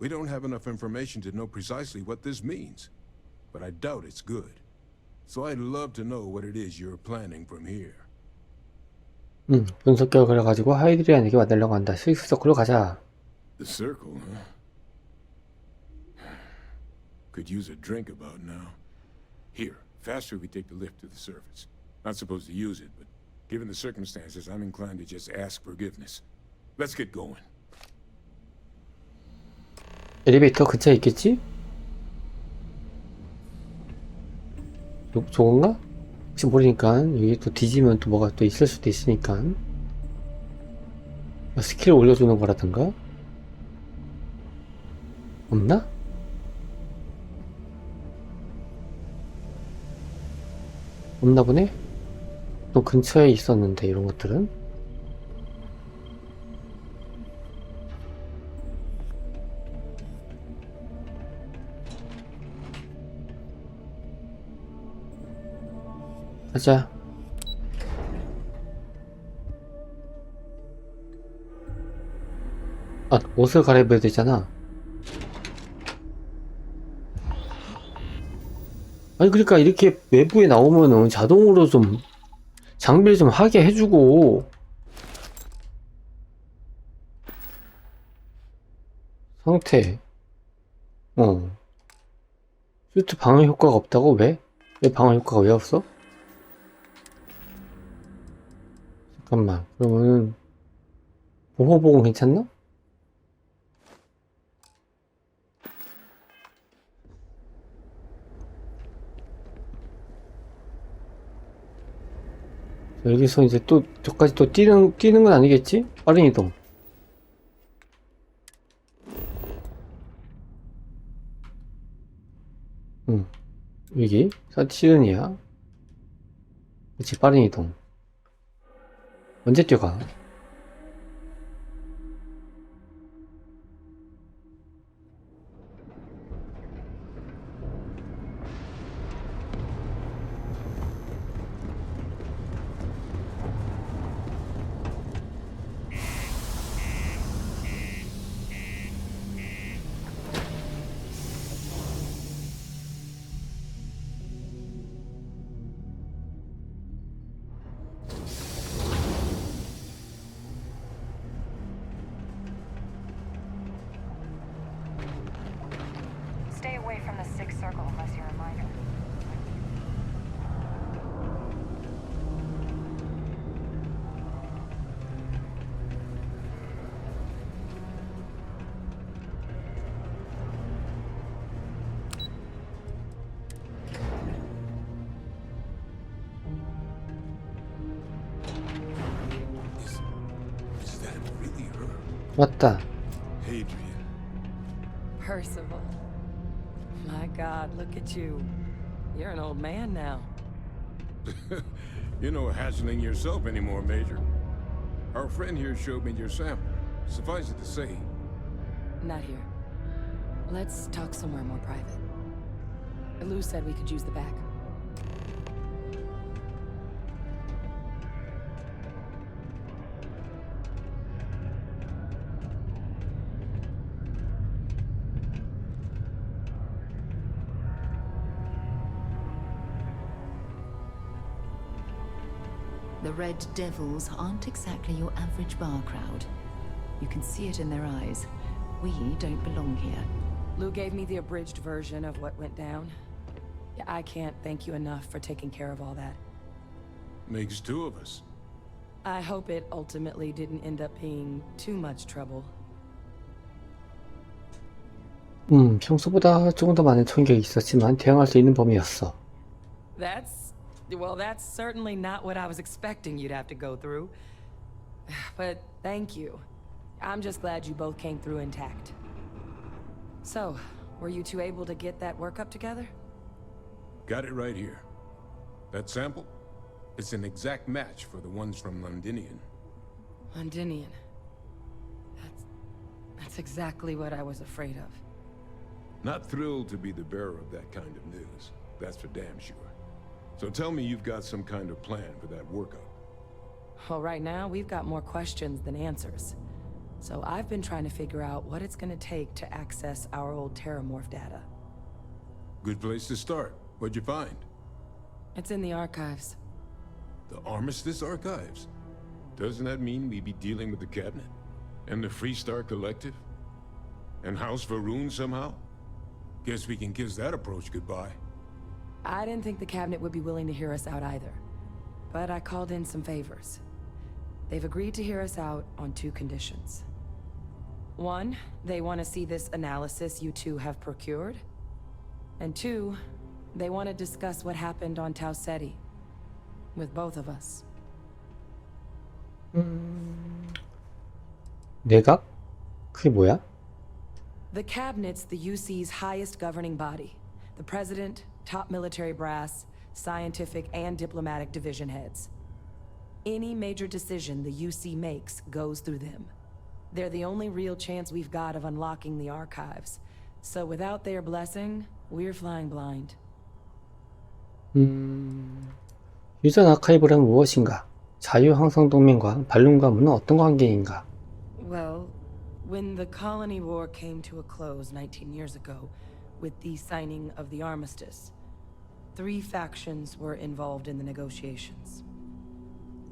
we don't have enough information to know precisely what this means. But I doubt it's good. So I'd love to know what it is you're planning from here. 분석 결과를 가지고 하이드리안에게 와달라고 한다. 식스 서클로 가자. The circle, huh? Could use a drink about now. Here, faster we take the lift to the surface. Not supposed to use it, but given the circumstances, I'm inclined to just ask forgiveness. Let's get going. 엘리베이터 근처에 있겠지? 저건가? 혹시 모르니까 여기 또 뒤지면 또 뭐가 또 있을 수도 있으니까 스킬 올려주는 거라든가 없나? 없나 보네? 또 근처에 있었는데 이런 것들은 가자. 아, 옷을 갈아입어야 되잖아. 아니 그러니까 이렇게 외부에 나오면은 자동으로 좀 장비를 좀 하게 해주고 상태 슈트 방어 효과가 없다고? 왜? 왜 방어 효과가 왜 없어? 잠깐만 그러면은 보호복은 괜찮나? 여기서 이제 또 저까지 또 뛰는 건 아니겠지? 빠른 이동. 여기 시드니야. 그렇지, 빠른 이동. 언제 뛰어가? Stay away from the sixth circle unless you're a minor. Is that really her? 맞다. Adrian. Percival. My God, look at you. You're an old man now. You're no hatchling yourself anymore, Major. Our friend here showed me your sample. Suffice it to say. Not here. Let's talk somewhere more private. Lou said we could use the back. The Red Devils aren't exactly your average bar crowd. You can see it in their eyes. We don't belong here. Lou gave me the abridged version of what went down. Yeah, I can't thank you enough for taking care of all that. Makes two of us. I hope it ultimately didn't end up being too much trouble. 평소보다 조금 더 많은 총격이 있었지만 대응할 수 있는 범위였어. Well, that's certainly not what I was expecting you'd have to go through. But thank you. I'm just glad you both came through intact. So, were you two able to get that workup together? Got it right here. That sample? It's an exact match for the ones from Londinian. Londinian. That's exactly what I was afraid of. Not thrilled to be the bearer of that kind of news. That's for damn sure. So tell me you've got some kind of plan for that workup. Well, right now, we've got more questions than answers. So I've been trying to figure out what it's gonna take to access our old Terramorph data. Good place to start. What'd you find? It's in the archives. The Armistice Archives? Doesn't that mean we'd be dealing with the Cabinet? And the Freestar Collective? And House Varun somehow? Guess we can kiss that approach goodbye. I didn't think the Cabinet would be willing to hear us out either. But I called in some favors. They've agreed to hear us out on two conditions. One, they want to see this analysis you two have procured. And two, they want to discuss what happened on Tau Ceti. with both of us. 내각? 그게 뭐야? The cabinet's the UC's highest governing body. The president, top military brass, scientific and diplomatic division heads. Any major decision the UC makes goes through them. They're the only real chance we've got of unlocking the archives. So without their blessing, we're flying blind. 유전 아카이브란 무엇인가? 자유항상동맹과 발룸가문은 어떤 관계인가? Well, when the colony war came to a close 19 years ago, with the signing of the armistice, 3 factions were involved in the negotiations.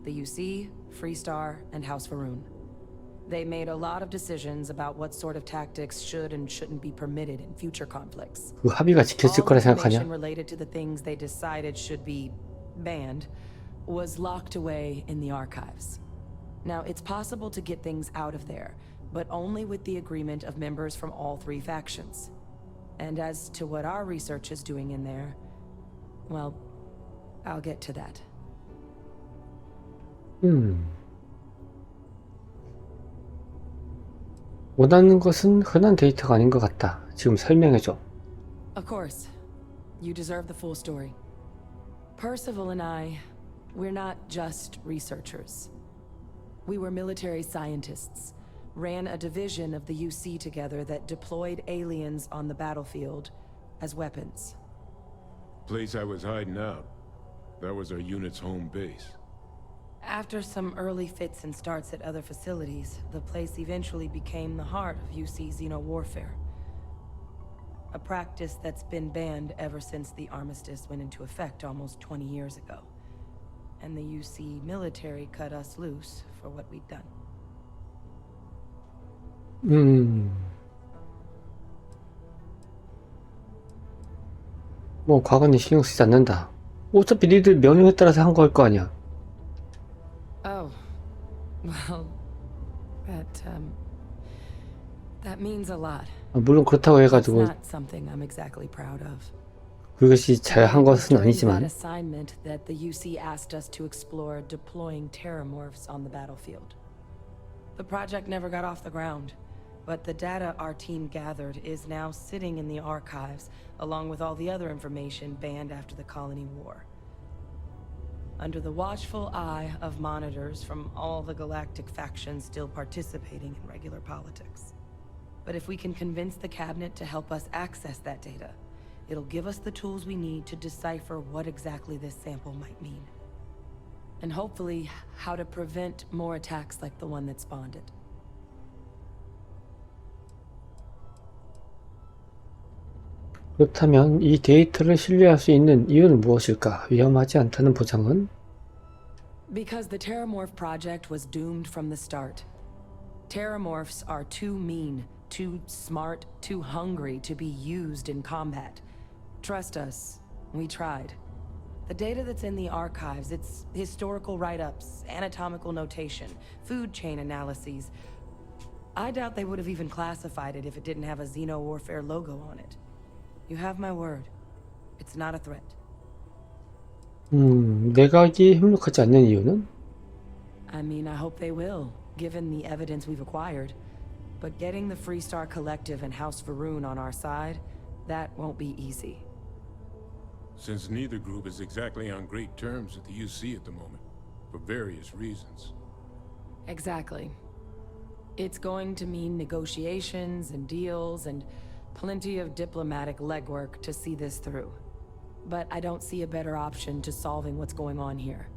The UC, Freestar, and House Varun. They made a lot of decisions about what sort of tactics should and shouldn't be permitted in future conflicts. 그 합의가 지켜질 거라 생각하냐? All information related to the things they decided should be banned was locked away in the archives. Now, it's possible to get things out of there, but only with the agreement of members from all 3 factions. And as to what our research is doing in there, well, I'll get to that. 원하는 것은 흔한 데이터가 아닌 것 같다. 지금 설명해줘. Of course. You deserve the full story. Percival and I, we're not just researchers. We were military scientists, ran a division of the UC together that deployed aliens on the battlefield as weapons. Place I was hiding out. That was our unit's home base. After some early fits and starts at other facilities, the place eventually became the heart of UC xeno-warfare. A practice that's been banned ever since the armistice went into effect almost 20 years ago. And the UC military cut us loose for what we'd done. 뭐 과거는 신경 쓰지 않는다. 어차피 니들 명령에 따라서 한 거일 거 아니야. Oh, well, that means a lot. 물론 그렇다고 해가지고 It's not something I'm exactly proud of. 그것이 잘 한 것은 아니지만. That assignment that the UC asked us to explore deploying terramorphs on the battlefield. The project never got off the ground, but the data our team gathered is now sitting in the archives, along with all the other information banned after the colony war. Under the watchful eye of monitors from all the galactic factions still participating in regular politics. But if we can convince the cabinet to help us access that data, it'll give us the tools we need to decipher what exactly this sample might mean. And hopefully, how to prevent more attacks like the one that spawned it. 그렇다면 이 데이터를 신뢰할 수 있는 이유는 무엇일까? 위험하지 않다는 보장은? Because the Terramorph project was doomed from the start. Terramorphs are too mean, too smart, too hungry to be used in combat. Trust us, we tried. The data that's in the archives, it's historical write-ups, anatomical notation, food chain analyses. I doubt they would have even classified it if it didn't have a xeno-warfare logo on it. You have my word. It's not a threat. 내각이 협력하지 않는 이유는? I mean, I hope they will, given the evidence we've acquired. But getting the Freestar Collective and House Varun on our side, that won't be easy. Since neither group is exactly on great terms with the UC at the moment, for various reasons. Exactly. It's going to mean negotiations and deals and plenty of diplomatic legwork to see this through. But I don't see a better option to solving what's going on here.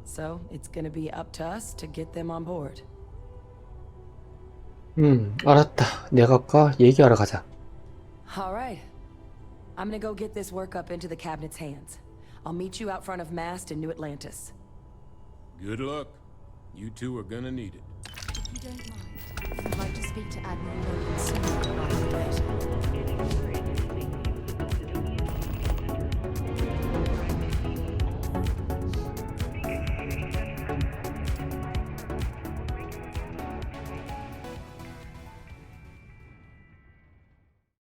So it's gonna be up to us to get them on board. 알았다. 내각과 얘기하러 가자. All right. I'm gonna go get this work up into the cabinet's hands. I'll meet you out front of Mast in New Atlantis. Good luck. You two are gonna need it. If you don't mind, I'd like to speak to Admiral Logan, sir.